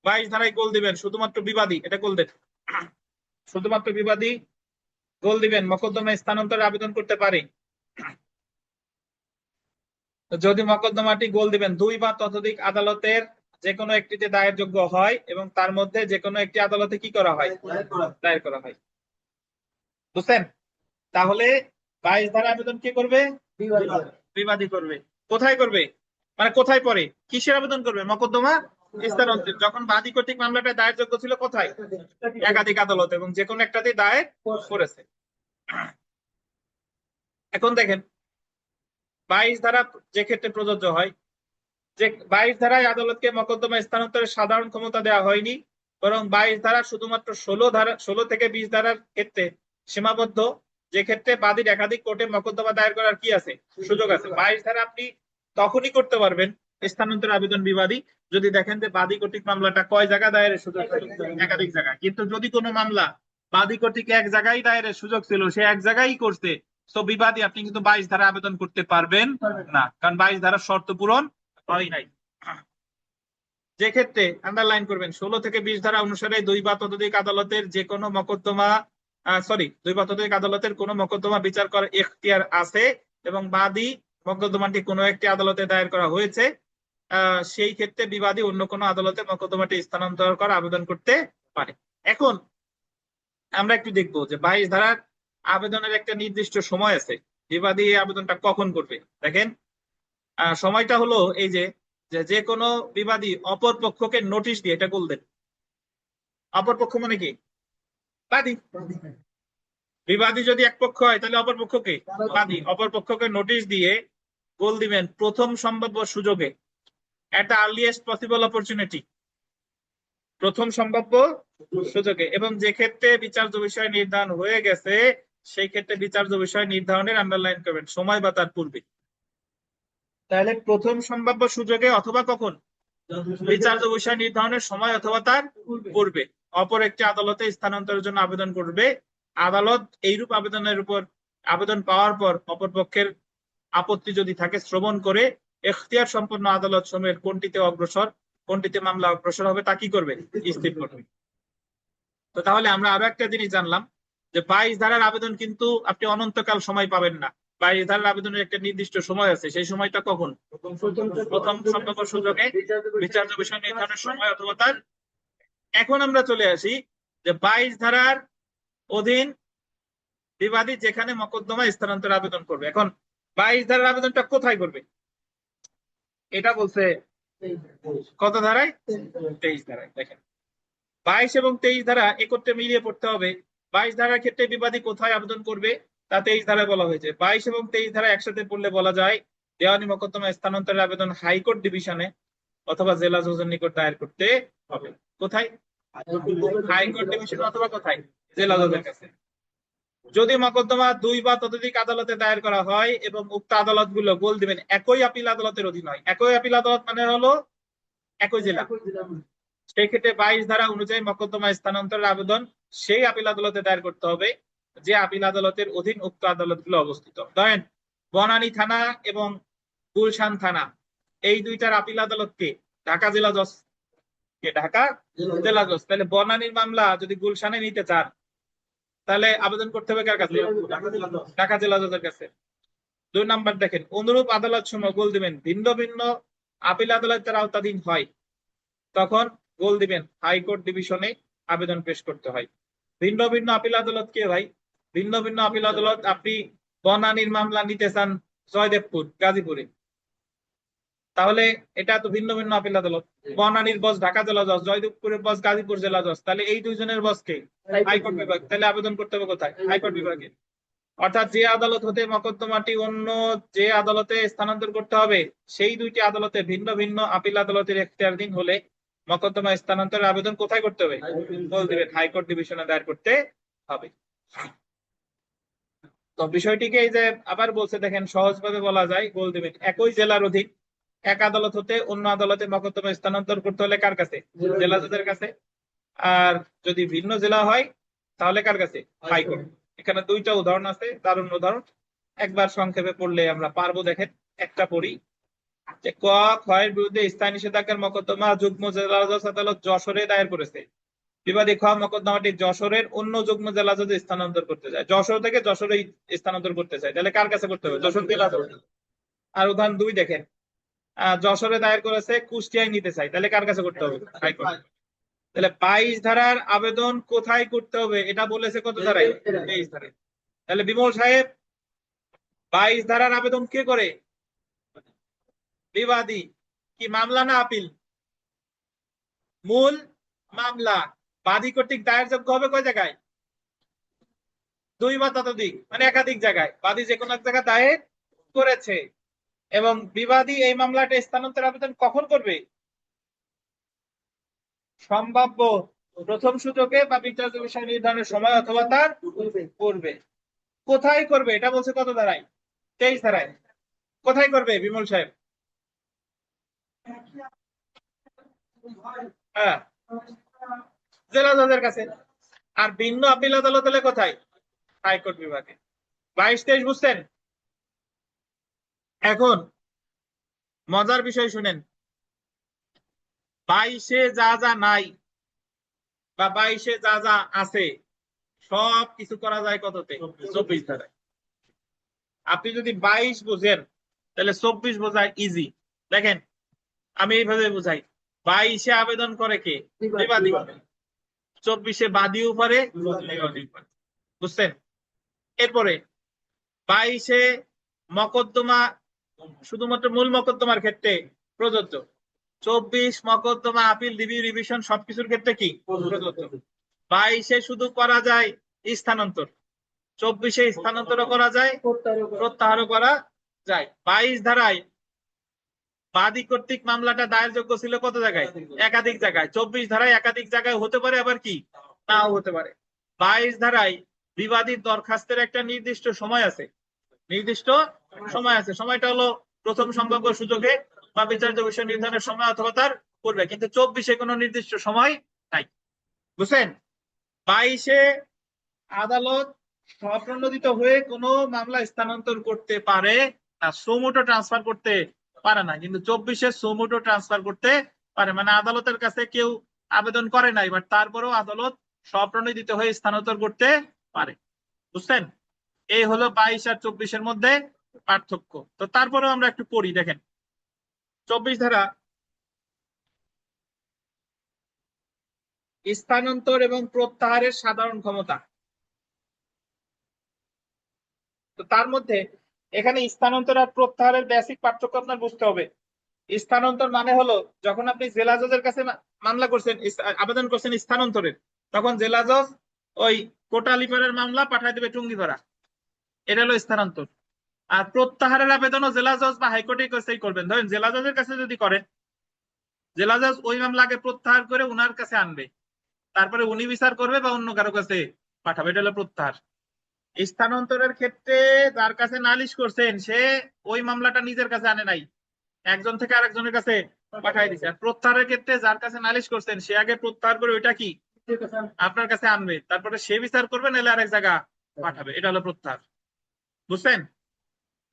22 ধারায় গোল দিবেন শুধুমাত্র বিবাদী, এটা গোল দেন, শুধুমাত্র বিবাদী গোল দিবেন মোকদ্দমা স্থানান্তরে আবেদন করতে পারে। যদি মোকদ্দমাটি গোল দিবেন 2 বা ততোধিক আদালতের যে কোনো একটিতে দায়েরযোগ্য হয় এবং তার মধ্যে যে কোনো একটি আদালতে কি করা হয়? দায়ের করা হয়। বুঝছেন? তাহলে 22 ধারা আবেদন কে করবে? বিবাদী করবে। কোথায় করবে? মানে কোথায় পড়ে? কিসের আবেদন করবে? মোকদ্দমা স্থানান্তর। যখন বাদী কর্তৃক মামলাটা দায়েরযোগ্য ছিল কোথায়? একাধিক আদালত, এবং যে কোনো একটাতে দায়ের করেছে। এখন দেখেন 22 ধারা যে ক্ষেত্রে প্রযোজ্য হয়, যে 22 ধারায় আদালতকে মোকদ্দমা স্থানান্তরের সাধারণ ক্ষমতা দেওয়া হয়নি, বরং 22 ধারা শুধুমাত্র 16 থেকে 20 ধারার ক্ষেত্রে সীমাবদ্ধ, যে ক্ষেত্রে বাদীর একাধিক কোর্টে মোকদ্দমা দায়ের করার কি আছে? সুযোগ আছে। 22 ধারা আপনি তখনই করতে পারবেন স্থানান্তর আবেদন বিবাদী যদি দেখেন যে বাদী কর্তৃক মামলাটা কয় জায়গা দায়েরের সুযোগ ছিল? একাধিক জায়গায়। কিন্তু যদি কোনো মামলা বাদী কর্তৃক এক জায়গায় দায়েরের সুযোগ ছিল, সে এক জায়গায় করছে, তো বিবাদী আপনি কিন্তু 22 ধারা আবেদন করতে পারবেন না, কারণ 22 ধারার শর্ত পূরণ হয় নাই। যে ক্ষেত্রে আন্ডারলাইন করবেন 16 থেকে 20 ধারা অনুসারে 2 বা ততোধিক আদালতের যে কোনো মকদ্দমা 2 বা ততোধিক আদালতের কোনো মকদ্দমা বিচার করার এখতিয়ার আছে এবং বাদী মকদ্দমাটি কোনো একটি আদালতে দায়ের করা হয়েছে, সেই ক্ষেত্রে বিবাদী অন্য কোনো আদালতে মকদ্দমাটি স্থানান্তর করার আবেদন করতে পারে। এখন আমরা একটু দেখবো যে 22 ধারার আবেদনের একটা নির্দিষ্ট সময় আছে, বিবাদী এই আবেদনটা কখন করবে। দেখেন সময়টা হলো এই যে যে কোনো বিবাদী অপর পক্ষকে নোটিশ দিয়ে, এটা বলতেন অপর পক্ষ মানে কি বাদী, বিবাদী যদি এক পক্ষ হয় তাহলে অপর পক্ষকে বাদী, অপর পক্ষকে নোটিশ দিয়ে গোল দিবেন প্রথম সম্ভাব্য সুযোগে, একটা আর্লিয়েস্ট পসিবল অপরচুনিটি, প্রথম সম্ভাব্য সুযোগে, এবং যে ক্ষেত্রে বিচার্য বিষয় নির্ধারণ হয়ে গেছে সেই ক্ষেত্রে বিচার্য বিষয় নির্ধারণের আন্ডারলাইন করবেন সময় বা তার পূর্বে। তাহলে প্রথম সম্ভাব্য সুযোগে অথবা কখন, বিচার্য বিষয় নির্ধারণের সময় অথবা তার পূর্বে অপর একটি আদালতে স্থানান্তরের জন্য আবেদন করবে। আদালত এইরূপ আবেদনের উপর আবেদন পাওয়ার পর অপর পক্ষের আপত্তি যদি থাকে শ্রবণ করে এখতিয়ার সম্পন্ন আদালত সমূহের কোনটিতে মামলা অগ্রসর হবে তা কি করবে, স্থির করবে। তো তাহলে আমরা আরো একটা জিনিস জানলাম যে 22 ধারার আবেদন কিন্তু আপনি অনন্তকাল সময় পাবেন না, 22 ধারার আবেদনের একটা নির্দিষ্ট সময় আছে, সেই সময়টা কখন, প্রথম সম্ভাব্য সুযোগে বিচার্য বিষয় নির্ধারণের সময় অথবা তার। এখন আমরা চলে আসি যে 22 ধারার অধীন বিবাদী যেখানে মকদ্দমা স্থানান্তর আবেদন করবে। এখন 22 ধারার আবেদনটা কোথায় করবে, এটা বলছে কত ধারায়, 23 ধারায়। দেখেন 22 এবং 23 ধারা একত্রে মিলিয়ে পড়তে হবে। 22 ধারার ক্ষেত্রে বিবাদী কোথায় আবেদন করবে তা 23 ধারায় বলা হয়েছে। 22 এবং 23 ধারা একসাথে পড়লে বলা যায় দেওয়ানি মকদ্দমা স্থানান্তরের আবেদন হাইকোর্ট ডিভিশনে অথবা জেলা জজের নিকট দায়ের করতে হবে। কোথায়, হাইকোর্ট ডিভিশনে অথবা কোথায়, জেলা জজের কাছে। যদি মকদ্দমা 2 বা ততোধিক আদালতে দায়ের করা হয় এবং উক্ত আদালতগুলো গোল দিবেন একই আপিল আদালতের অধীন হয়, একই আপিল আদালত মানে হলো একই জেলা, সেই ক্ষেত্রে 22 ধারা অনুযায়ী মকদ্দমা স্থানান্তরের আবেদন সেই আপিল আদালতে দায়ের করতে হবে যে আপিল আদালতের অধীন উক্ত আদালতগুলো অবস্থিত। ধরেন বনানী থানা এবং গুলশান থানা এই দুইটার আপিল আদালতকে ঢাকা জেলা জজ, ঢাকা জেলা জজ। তাহলে বনানীর মামলা যদি গুলশানে নিতে চান তাহলে আবেদন করতে হবে কার কাছে, ঢাকা জেলা জজের কাছে। 2 নাম্বার দেখেন অনুরূপ আদালত সমূহ গোল দিবেন ভিন্ন ভিন্ন আপিল আদালতের আওতাধীন হয় তখন গোল দিবেন হাইকোর্ট ডিভিশনে আবেদন পেশ করতে হয়। ভিন্ন ভিন্ন আপিল আদালত কে ভাই, ভিন্ন ভিন্ন আপিল আদালত আপনি বনানীর মামলা নিতে চান জয়দেবপুর গাজীপুরে, তাহলে এটা তো ভিন্ন ভিন্ন আপিল আদালত, বনানীর বস ঢাকা জেলা জজ, জয়দেবপুরের বস গাজীপুর জেলা জজ, তাহলে এই দুইজনের বসকে হাইকোর্ট বিভাগ, তাহলে আবেদন করতে হবে কোথায়, হাইকোর্ট বিভাগে। অর্থাৎ যে আদালত হতে মকদ্দমাটি অন্য যে আদালতে স্থানান্তর করতে হবে সেই দুইটি আদালতে ভিন্ন ভিন্ন আপিল আদালতের এখতিয়ারাধীন হলে মকদ্দমা স্থানান্তরের আবেদন কোথায় করতে হবে, বল দিবেন হাইকোর্ট ডিভিশনে দায়ের করতে হবে। তো বিষয়টিকে এই যে আবার বলছে দেখেন সহজভাবে বলা যায়, বল দিবেন একই জেলার অধীন এক আদালত হতে অন্য আদালতে মকদ্দমা স্থানান্তর করতে হলে কার কাছে, জেলা জজের কাছে। আর যদি ভিন্ন জেলা হয় তাহলে কার কাছে, হাইকোর্ট। এখানে 2টা উদাহরণ আছে, দারুণ উদাহরণ, একবার সংক্ষেপে পড়লে আমরা পারবো। দেখেন একটা পড়ি যে ক ক্ষয়ের বিরুদ্ধে স্থায়ী নিষেধাজ্ঞার মকদ্দমা যুগ্ম জেলা জজ আদালত যশোরে দায়ের করেছে। বিবাদী খ মকদ্দমাটি যশোরের অন্য যুগ্ম জেলা জজে স্থানান্তর করতে চায়, যশোর থেকে যশোরে স্থানান্তর করতে চায়, তাহলে কার কাছে করতে হবে, যশোর জেলা জজ। আর উদাহরণ 2 দেখেন যশোরে দায়ের করেছে কুষ্টিয়ায় নিতে চাই, তাহলে কার কাছে করতে হবে, হাইকোর্ট। তাহলে 22 ধারার আবেদন কোথায় করতে হবে এটা বলেছে কত ধারায়, 23 ধারায়। তাহলে বিমল সাহেব 22 ধারার আবেদন কে করে, বিবাদী। কি মামলা না আপিল, মূল মামলা। বাদী কর্তৃক দায়েরযোগ্য হবে কয় জায়গায়, 2 বা ততোধিক, মানে একাধিক জায়গায় বাদী যে কোনো এক জায়গায় দায়ের করেছে। এবং বিবাদী এই মামলাটা স্থানান্তর আবেদন কখন করবে, সম্ভাব্য প্রথম সুযোগে বা বিচার্য বিষয় নির্ধারণের সময় অথবা তার পূর্বে। কোথায় করবে এটা বলছে কত ধারায়, 23 ধারায়। কোথায় করবে বিমল সাহেব, হ্যাঁ জেলা জজের কাছে। আর ভিন্ন আপিল আদালত হলে কোথায়, হাইকোর্ট বিভাগে। 22-23 বুঝছেন। এখন মজার বিষয় শুনেন, 22-এ যা যা নাই বা 22-এ যা যা আছে সব কিছু করা যায় কততে? 24 ধারায়। আপনি যদি 22 বুঝেন তাহলে 24 বোঝা ইজি। দেখেন আমি এইভাবে বুঝাই, 22-এ আবেদন করে কে? বিবাদী। 24-এ বাদীও পারে, বিবাদীও পারে। বুঝছেন? এরপরে 22-এ মকদ্দমা শুধুমাত্র মূল মকদ্দমার ক্ষেত্রে প্রযোজ্য। 24 মকদ্দমা, আপিল, রিভিউ, রিভিশন সবকিছুর ক্ষেত্রে কি প্রযোজ্য। 22-এ শুধু করা যায় স্থানান্তর, 24-এ স্থানান্তরও করা যায়, প্রত্যাহারও করা যায়। 22 ধারায় বাদী কর্তৃক মামলাটা দায়েরযোগ্য ছিল কত জায়গায়? একাধিক জায়গায়। 24 ধারায় একাধিক জায়গায় হতে পারে, আবার কি নাও হতে পারে। 22 ধারায় বিবাদীর দরখাস্তের একটা নির্দিষ্ট সময় আছে, নির্দিষ্ট সময় আছে। সময়টা হলো প্রথম সম্ভাব্য সুযোগে বা বিচার্য বিষয় নির্ধারণের সময় অথবা তার পূর্বে। কিন্তু 24-এ কোনো নির্দিষ্ট সময় নাই। বুঝছেন? 22-এ আদালত স্বপ্রণোদিত হয়ে কোনো মামলা স্থানান্তর করতে পারে না, সুমোটো ট্রান্সফার করতে পারে না। কিন্তু 24-এ সুমোটো ট্রান্সফার করতে পারে, মানে আদালতের কাছে কেউ আবেদন করে নাই, বাট তারপরেও আদালত স্বপ্রণোদিত হয়ে স্থানান্তর করতে পারে। বুঝছেন? এই হলো 22 আর 24-এর মধ্যে পার্থক্য। তো তারপরেও আমরা একটু পড়ি, দেখেন 24 ধারা স্থানান্তর এবং প্রত্যাহারের সাধারণ ক্ষমতা। তো তার মধ্যে এখানে স্থানান্তর আর প্রত্যাহারের বেসিক পার্থক্য আপনার বুঝতে হবে। স্থানান্তর মানে হলো যখন আপনি জেলা জজের কাছে মামলা করছেন, আবেদন করছেন স্থানান্তরের, তখন জেলা জজ ওই কোটালিপারের মামলা পাঠায় দেবে টুঙ্গিপাড়া, এটা হলো স্থানান্তর। আর প্রত্যাহারের আবেদনও জেলা জজ বা হাইকোর্টে কাছেই করবেন। ধরেন জেলা জজের কাছে যদি করেন, জেলা জজ ওই মামলাকে প্রত্যাহার করে উনার কাছে আনবে, তারপরে উনি বিচার করবে বা অন্য কারো কাছে পাঠাবে, এটা হলো প্রত্যাহার। স্থানান্তরের ক্ষেত্রে যার কাছে নালিশ করছেন সে ওই মামলাটা নিজের কাছে আনে নাই, একজন থেকে আরেকজনের কাছে পাঠাই দিছে। আর প্রত্যাহারের ক্ষেত্রে যার কাছে নালিশ করছেন সে আগে প্রত্যাহার করে ওইটা কি আপনার কাছে আনবে, তারপরে সে বিচার করবে, নাহলে আরেক জায়গা পাঠাবে, এটা হলো প্রত্যাহার। বুঝছেন?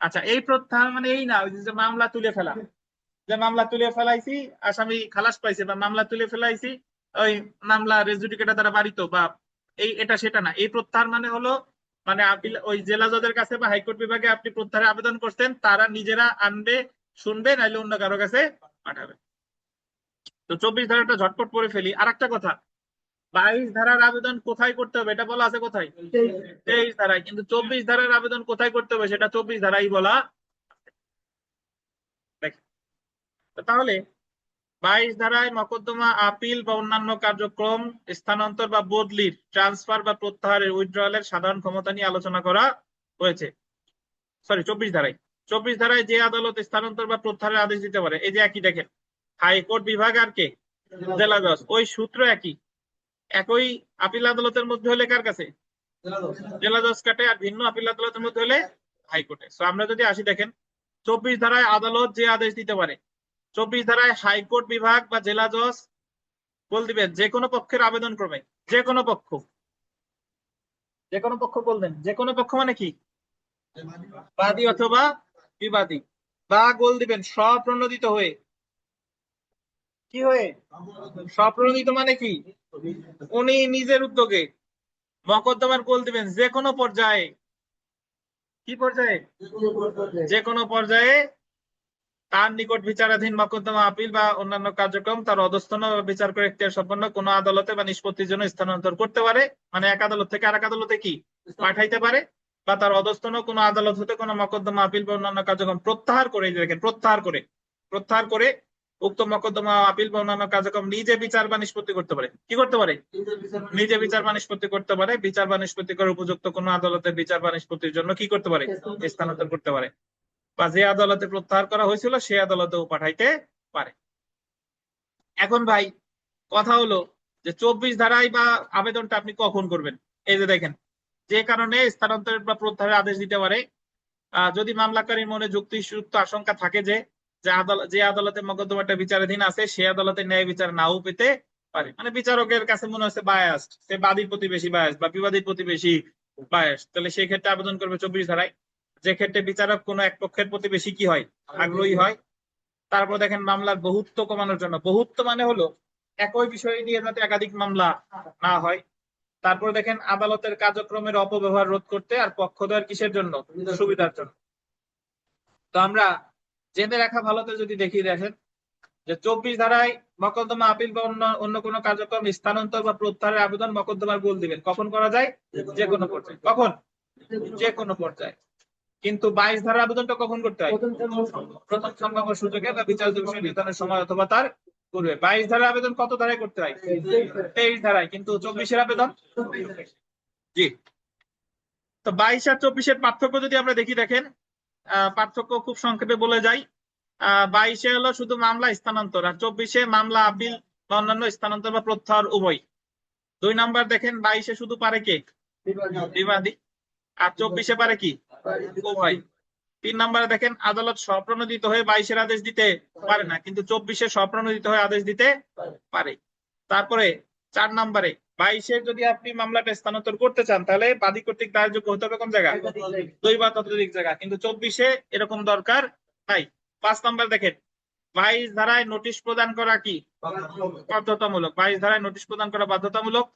আচ্ছা, এই প্রত্যাহার মানে এই না ওই যে মামলা তুলে ফেলা, যে মামলা তুলে ফেলাইছি আসামি খালাস পাইছে, বা মামলা তুলে ফেলাইছি ওই মামলা রেজুডিকেটর দ্বারা বাড়িত, বা এটা সেটা না। এই প্রত্যাহার মানে হলো মানে আপিল ওই জেলা জজের কাছে বা হাইকোর্ট বিভাগে আপনি প্রত্যাহারের আবেদন করছেন, তারা নিজেরা আনবে, শুনবে, নাইলে অন্য কারো কাছে পাঠাবে। তো 24 ধারাটা ঝটপট পড়ে ফেলি। আর একটা কথা, 22 ধারার আবেদন কোথায় করতে হবে এটা বলা আছে কোথায়? 23 ধারায়। কিন্তু 24 ধারার আবেদন কোথায় করতে হবে সেটা 24 ধারায় বলা। তাহলে 22 ধারায় মকদ্দমা, আপিল বা অন্যান্য কার্যক্রম স্থানান্তর বা বদলির, ট্রান্সফার বা প্রত্যাহারের, উইথড্রয়ালের সাধারণ ক্ষমতা নিয়ে আলোচনা করা হয়েছে। সরি, 24 ধারায়। 24 ধারায় যে আদালত স্থানান্তর বা প্রত্যাহারের আদেশ দিতে পারে, এই যে একই, দেখেন হাইকোর্ট বিভাগ আর কে? জেলা জজ। ওই সূত্র একই, একই আপিল আদালতের মধ্যে হলে কার কাছে? জেলা জজ কাটে, আর ভিন্ন আপিল আদালতের মধ্যে হলে হাইকোর্টে। তো আমরা যদি আসি, দেখেন 24 ধারায় আদালত যে আদেশ দিতে পারে, 24 ধারায় হাইকোর্ট বিভাগ বা জেলা জজ বল দিবেন যে কোনো পক্ষের আবেদন ক্রমে, যে কোনো পক্ষ, যে কোনো পক্ষ বলবেন, যে কোনো পক্ষ মানে কি? বাদী অথবা বিবাদী, বা গোল দিবেন স্বপ্রণোদিত হয়ে। কি হয়ে? স্বপ্রণোদিত মানে কি? উনি নিজের উদ্যোগে মকদ্দমার গোল দিবেন যে কোনো পর্যায়ে। কি পর্যায়ে? যে কোনো পর্যায়ে তার নিকট বিচারাধীন মকদ্দমা, আপিল বা অন্যান্য কার্যক্রম তার অধস্তন বিচার করে এখতিয়ার সম্পন্ন কোনো আদালতে বা নিষ্পত্তির জন্য স্থানান্তর করতে পারে, মানে এক আদালত থেকে আরেক আদালতে কি পাঠাইতে পারে, বা তার অধস্তন কোনো আদালত হতে কোনো মকদ্দমা, আপিল বা অন্যান্য কার্যক্রম প্রত্যাহার করে, এই যে দেখেন প্রত্যাহার করে উক্ত মকদ্দমা, আপিল বা অন্যান্য কার্যক্রম নিজে বিচার বা নিষ্পত্তি করতে পারে। কি করতে পারে? নিজে বিচার বা নিষ্পত্তি করতে পারে। বিচার বা নিষ্পত্তি করে উপযুক্ত কোনো আদালতে বিচার বা নিষ্পত্তির জন্য কি করতে পারে? স্থানান্তর করতে পারে, বা যে আদালতে প্রত্যাহার করা হয়েছিল সে আদালতেও পাঠাইতে পারে। এখন ভাই কথা হলো যে 24 ধারায় বা আবেদনটা আপনি কখন করবেন? এই যে দেখেন, যে কারণে স্থানান্তরের বা প্রত্যাহারের আদেশ দিতে পারে, যদি মামলাকারীর মনে যুক্তিযুক্ত আশঙ্কা থাকে যে যে আদালতে মকদ্দমাটা বিচারাধীন আছে সে আদালতে ন্যায় বিচার নাও পেতে পারে, মানে বিচারকের কাছে মনে হচ্ছে বায়াসড, সে বাদীর প্রতি বেশি বায়াস বা বিবাদীর প্রতি বেশি বায়াস, তাহলে সেই ক্ষেত্রে আবেদন করবে 24 ধারায়। যে ক্ষেত্রে বিচারক কোনো এক পক্ষের প্রতি বেশি কি হয়? আগ্রহী হয়। তারপর দেখেন মামলার বহুত্ব কমানোর জন্য, বহুত্ব মানে হলো একই বিষয় নিয়ে যাতে একাধিক মামলা না হয়। তারপর দেখেন আদালতের কার্যক্রমের অপব্যবহার রোধ করতে, আর পক্ষদ্বয়ের কিসের জন্য, সুবিধার জন্য। তো আমরা জেনে রাখা ভালোতে যদি দেখি, দেখেন যে 24 ধারায় মকদ্দমা আপিল বা অন্য অন্য কোনো কার্যক্রম স্থানান্তর বা প্রত্যাহারের আবেদন মকদ্দমার গোল দিবেন কখন করা যায়, যে কোনো পর্যায়ে। কখন? যে কোনো পর্যায়ে। কিন্তু 22 ধারার আবেদনটা কখন করতে হয়? প্রথম সম্ভাব্য সুযোগে বা বিচারিত বিষয় নির্ধারণের সময় অথবা তার পূর্বে। 22 ধারার আবেদন কত ধারায় করতে হয়? 23 ধারায়। কিন্তু 24-এর আবেদন, জি। তো 22 আর 24-এর পার্থক্য যদি আমরা দেখি, দেখেন পার্থক্য খুব সংক্ষেপে বলে যাই। 22-এ হলো শুধু মামলা স্থানান্তর, আর 24-এ মামলা আপিল বা অন্যান্য স্থানান্তর বা প্রত্যাহার উভয়। 2 নাম্বার দেখেন 22-এ শুধু পারে কে? বিবাদী। আর 24-এ পারে কি? উভয়। 3 নাম্বারে দেখেন আদালত স্বপ্রণোদিত হয়ে 22-এর আদেশ দিতে পারে না, কিন্তু 24-এ স্বপ্রণোদিত হয়ে আদেশ দিতে পারে। তারপরে 4 নাম্বারে 22-এ যদি আপনি মামলাটা স্থানান্তর করতে চান, তাহলে বাদী কর্তৃক দায়েরযোগ্য হতে হবে কোন জায়গা? 2 বা ততোধিক জায়গা। কিন্তু 24-এ এরকম দরকার নাই। 5 নাম্বার দেখেন 22 ধারায় নোটিশ প্রদান করা কি বাধ্যতামূলক? 22 ধারায় নোটিশ প্রদান করা বাধ্যতামূলক।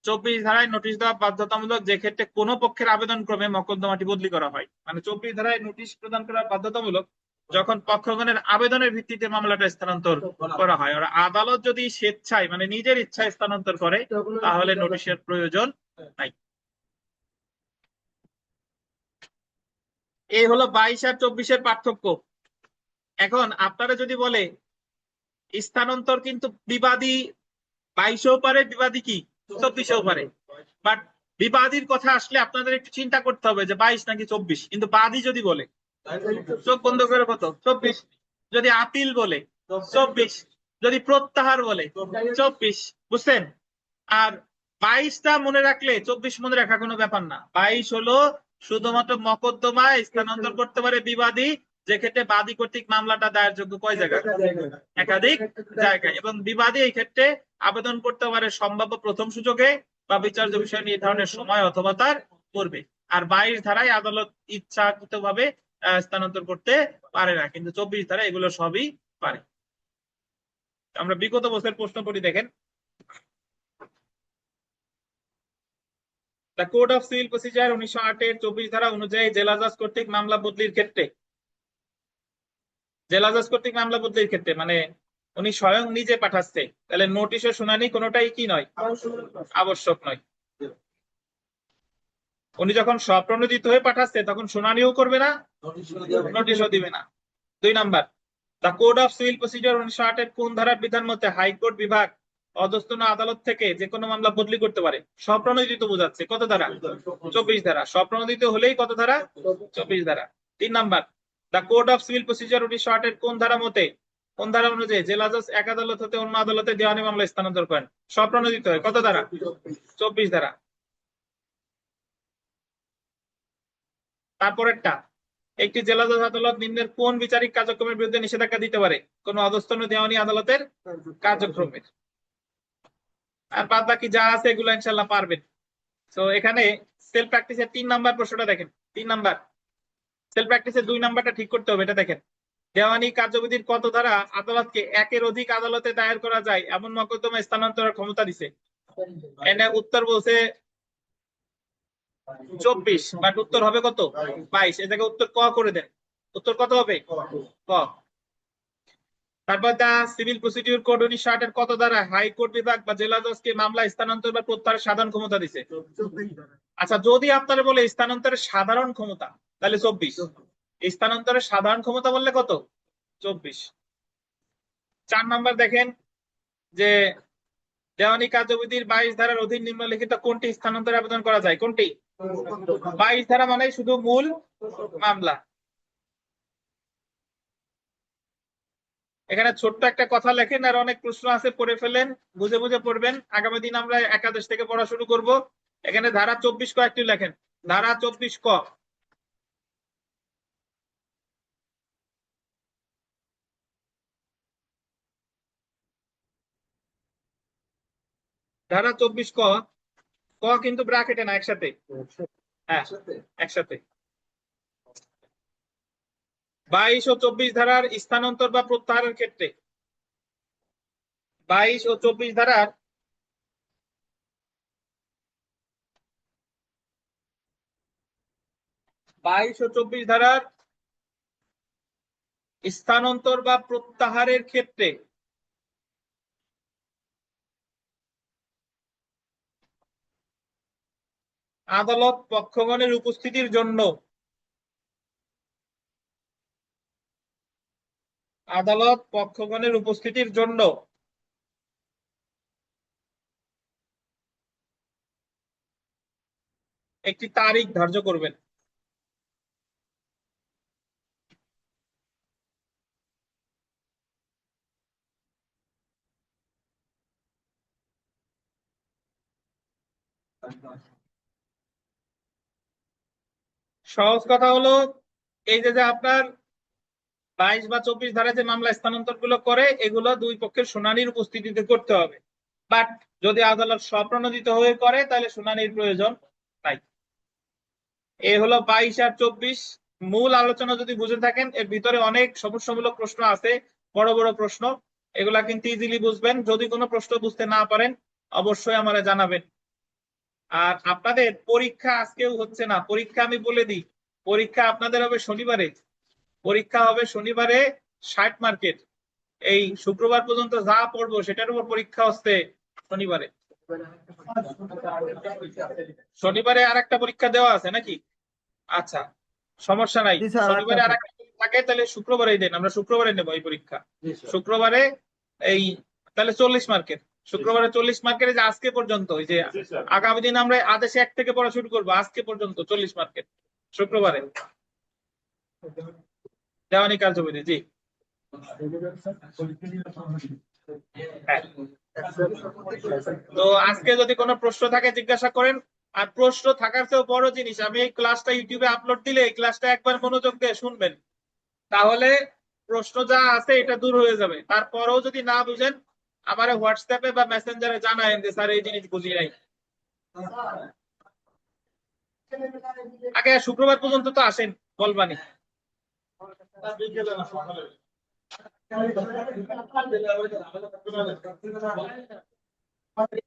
24 ধারায় নোটিশ দেওয়া বাধ্যতামূলক যে ক্ষেত্রে কোনো পক্ষের আবেদন ক্রমে মকদ্দমাটি বদলি করা হয়। মানে 24 ধারায় নোটিশ প্রদান করা বাধ্যতামূলক যখন পক্ষগণের আবেদনের ভিত্তিতে মামলাটা স্থানান্তর করা হয়। আর আদালত যদি স্বেচ্ছায় মানে নিজের ইচ্ছায় স্থানান্তর করে, তাহলে নোটিশের প্রয়োজন নাই। এই হলো 22 আর 24-এর পার্থক্য। এখন আপনারা যদি বলে স্থানান্তর কিন্তু বিবাদী 22-এও পারে, বিবাদী কি 24-এও পারে, বাট বিবাদীর কথা আসলে আপনাদের একটু চিন্তা করতে হবে যে 22 নাকি 24। কিন্তু বাদী যদি বলে, চোখ বন্ধ করে কত, 24। যদি আপিল বলে 24, যদি প্রত্যাহার বলে 24, বুঝছেন? আর 22টা মনে রাখলে 24 মনে রাখা কোনো ব্যাপার না। 22 হলো শুধুমাত্র মকদ্দমায় স্থানান্তর করতে পারে বিবাদী, যে ক্ষেত্রে বাদী কর্তৃক মামলাটা দায়েরযোগ্য কয় জায়গায়? একাধিক জায়গায়। এবং বিবাদী এই ক্ষেত্রে আবেদন করতে পারে সম্ভাব্য প্রথম সুযোগে বা বিচার্য বিষয় নির্ধারণের সময় অথবা তার পূর্বে। আর 22 ধারায় আদালত ইচ্ছাকৃতভাবে স্থানান্তর করতে পারে না, কিন্তু 24 ধারায় এগুলো সবই পারে। আমরা বিগত বছরের প্রশ্ন পড়ি, দেখেন the code of civil procedure 1908-এর 24 ধারা অনুযায়ী জেলা জজ কর্তৃক মামলা বদলির ক্ষেত্রে, জেলা জজ কর্তৃক মামলা বদলির ক্ষেত্রে মানে উনি স্বয়ং নিজে পাঠাচ্ছে, তাহলে নোটিশ ও শুনানি কোনোটাই কি নয়, আবশ্যক নয়। উনি যখন স্বপ্রণোদিত হয়ে পাঠাচ্ছে তখন শুনানিও করবে না, নোটিশও দিবে না। 2 number the code of civil procedure 1908-এর কোন ধারার বিধান মতে হাইকোর্ট বিভাগ অধস্তন আদালত থেকে যে কোনো মামলা বদলি করতে পারে? স্বপ্রণোদিত বোঝাচ্ছে, কত ধারা? 24 ধারা। স্বপ্রণোদিত হলেই কত ধারা? 24 ধারা। 3 number the code of civil procedure 1908-এর কোন ধারা মতে, কোন ধারা অনুযায়ী জেলা জজ এক আদালত হতে অন্য আদালতে দেওয়ানি মামলা স্থানান্তর করেন? স্বপ্রণোদিত হয়, কত ধারা? 24 ধারা। তারপরেরটা, একটি জেলা জজ আদালত নিম্নের কোন বিচারিক কার্যক্রমের বিরুদ্ধে নিষেধাজ্ঞা দিতে পারে? কোন অধস্তন দেওয়ানি আদালতের কার্যক্রমের। আর বাদ বাকি যা আছে এগুলো ইনশাল্লাহ পারবেন। তো এখানে সেলফ প্র্যাকটিসের 3 নাম্বার প্রশ্নটা দেখেন। 3 নাম্বার সেলফ প্র্যাকটিসের 2 নাম্বারটা ঠিক করতে হবে, এটা দেখেন। দেওয়ানি কার্যবিধির কত ধারা আদালতকে একের অধিক আদালতে দায়ের করা যায় এমন মকদ্দমা স্থানান্তরের ক্ষমতা দিছে? এনে উত্তর বলছে 24, বাট উত্তর হবে কত? 22। এ জায়গায় উত্তর ক করে দেন। উত্তর কত হবে? ক। তারপর দা সিভিল প্রসিডিউর কোড 1908-এর কত ধারা হাইকোর্ট বিভাগ বা জেলা জজকে মামলা স্থানান্তর বা প্রত্যাহারের সাধারণ ক্ষমতা দিছে? আচ্ছা, যদি আপনারা বলে স্থানান্তরের সাধারণ ক্ষমতা, তাহলে 24। স্থানান্তরের সাধারণ ক্ষমতা বললে কত? 24। 4 নাম্বার দেখেন যে দেওয়ানি কার্যবিধির 22 ধারার অধীন নিম্নলিখিত কোনটি স্থানান্তরে আবেদন করা যায়? কোনটি? 22 ধারা মানে শুধু মূল মামলা। এখানে ছোট্ট একটা কথা লেখেন, আর অনেক প্রশ্ন আছে, পড়ে ফেলেন, বুঝে বুঝে পড়বেন। আগামী দিন আমরা একাদশ থেকে পড়া শুরু করব। এখানে ধারা 24 ক একটু লেখেন। ধারা 24 ক, ধারা 24 ক, ক কিন্তু ব্র্যাকেটে না, একসাথে। হ্যাঁ, একসাথে। 22 ও 24 ধারার স্থানান্তর বা প্রত্যাহারের ক্ষেত্রে 22 ও 24 ধারার স্থানান্তর বা প্রত্যাহারের ক্ষেত্রে আদালত পক্ষগণের উপস্থিতির জন্য একটি তারিখ ধার্য করবেন। সহজ কথা হলো এই যে আপনার 22 বা 24 ধারায় যে মামলা স্থানান্তর গুলো করে এগুলো দুই পক্ষের শুনানির উপস্থিতিতে করতে হবে, বাট যদি আদালত স্বপ্রণোদিত হয়ে করে তাহলে শুনানির প্রয়োজন নাই। এ হলো 22 আর 24। মূল আলোচনা যদি বুঝে থাকেন, এর ভিতরে অনেক সমস্যামূলক প্রশ্ন আছে, বড় বড় প্রশ্ন, এগুলা কিন্তু ইজিলি বুঝবেন। যদি কোনো প্রশ্ন বুঝতে না পারেন অবশ্যই আমারে জানাবেন। আর আপনাদের পরীক্ষা আজকেও হচ্ছে না, পরীক্ষা আমি বলে দিই, পরীক্ষা আপনাদের হবে শনিবারে। 60 মার্কেট। এই শুক্রবার পর্যন্ত যা পড়বো সেটার উপর পরীক্ষা হচ্ছে শনিবারে। শনিবারে আর একটা পরীক্ষা দেওয়া আছে নাকি? আচ্ছা, সমস্যা নাই। জি স্যার, শনিবারে আর একটা থাকে, তাহলে শুক্রবারেই দেন, আমরা শুক্রবারে নেবো এই পরীক্ষা। শুক্রবারে এই তাহলে 40 মার্কের, শুক্রবারে 40 মার্কের। যে আজকে পর্যন্ত ওই যে আগামী দিন আমরা আদেশে 1 থেকে পড়া শুরু করবো, আজকে পর্যন্ত 40 মার্কের শুক্রবারে দেওয়ানি কার্যবিধি। জি হ্যাঁ। তো আজকে যদি কোনো প্রশ্ন থাকে জিজ্ঞাসা করেন। আর প্রশ্ন থাকার চেয়েও বড় জিনিস, আমি এই ক্লাসটা ইউটিউবে আপলোড দিলে এই ক্লাসটা একবার মনোযোগ দিয়ে শুনবেন, তাহলে প্রশ্ন যা আছে এটা দূর হয়ে যাবে। তারপরেও যদি না বুঝেন আমার হোয়াটসঅ্যাপে বা মেসেঞ্জারে জানায়েন যে স্যার এই জিনিস বুঝি নাই। আগে শুক্রবার পর্যন্ত তো আসেন, বলবানি।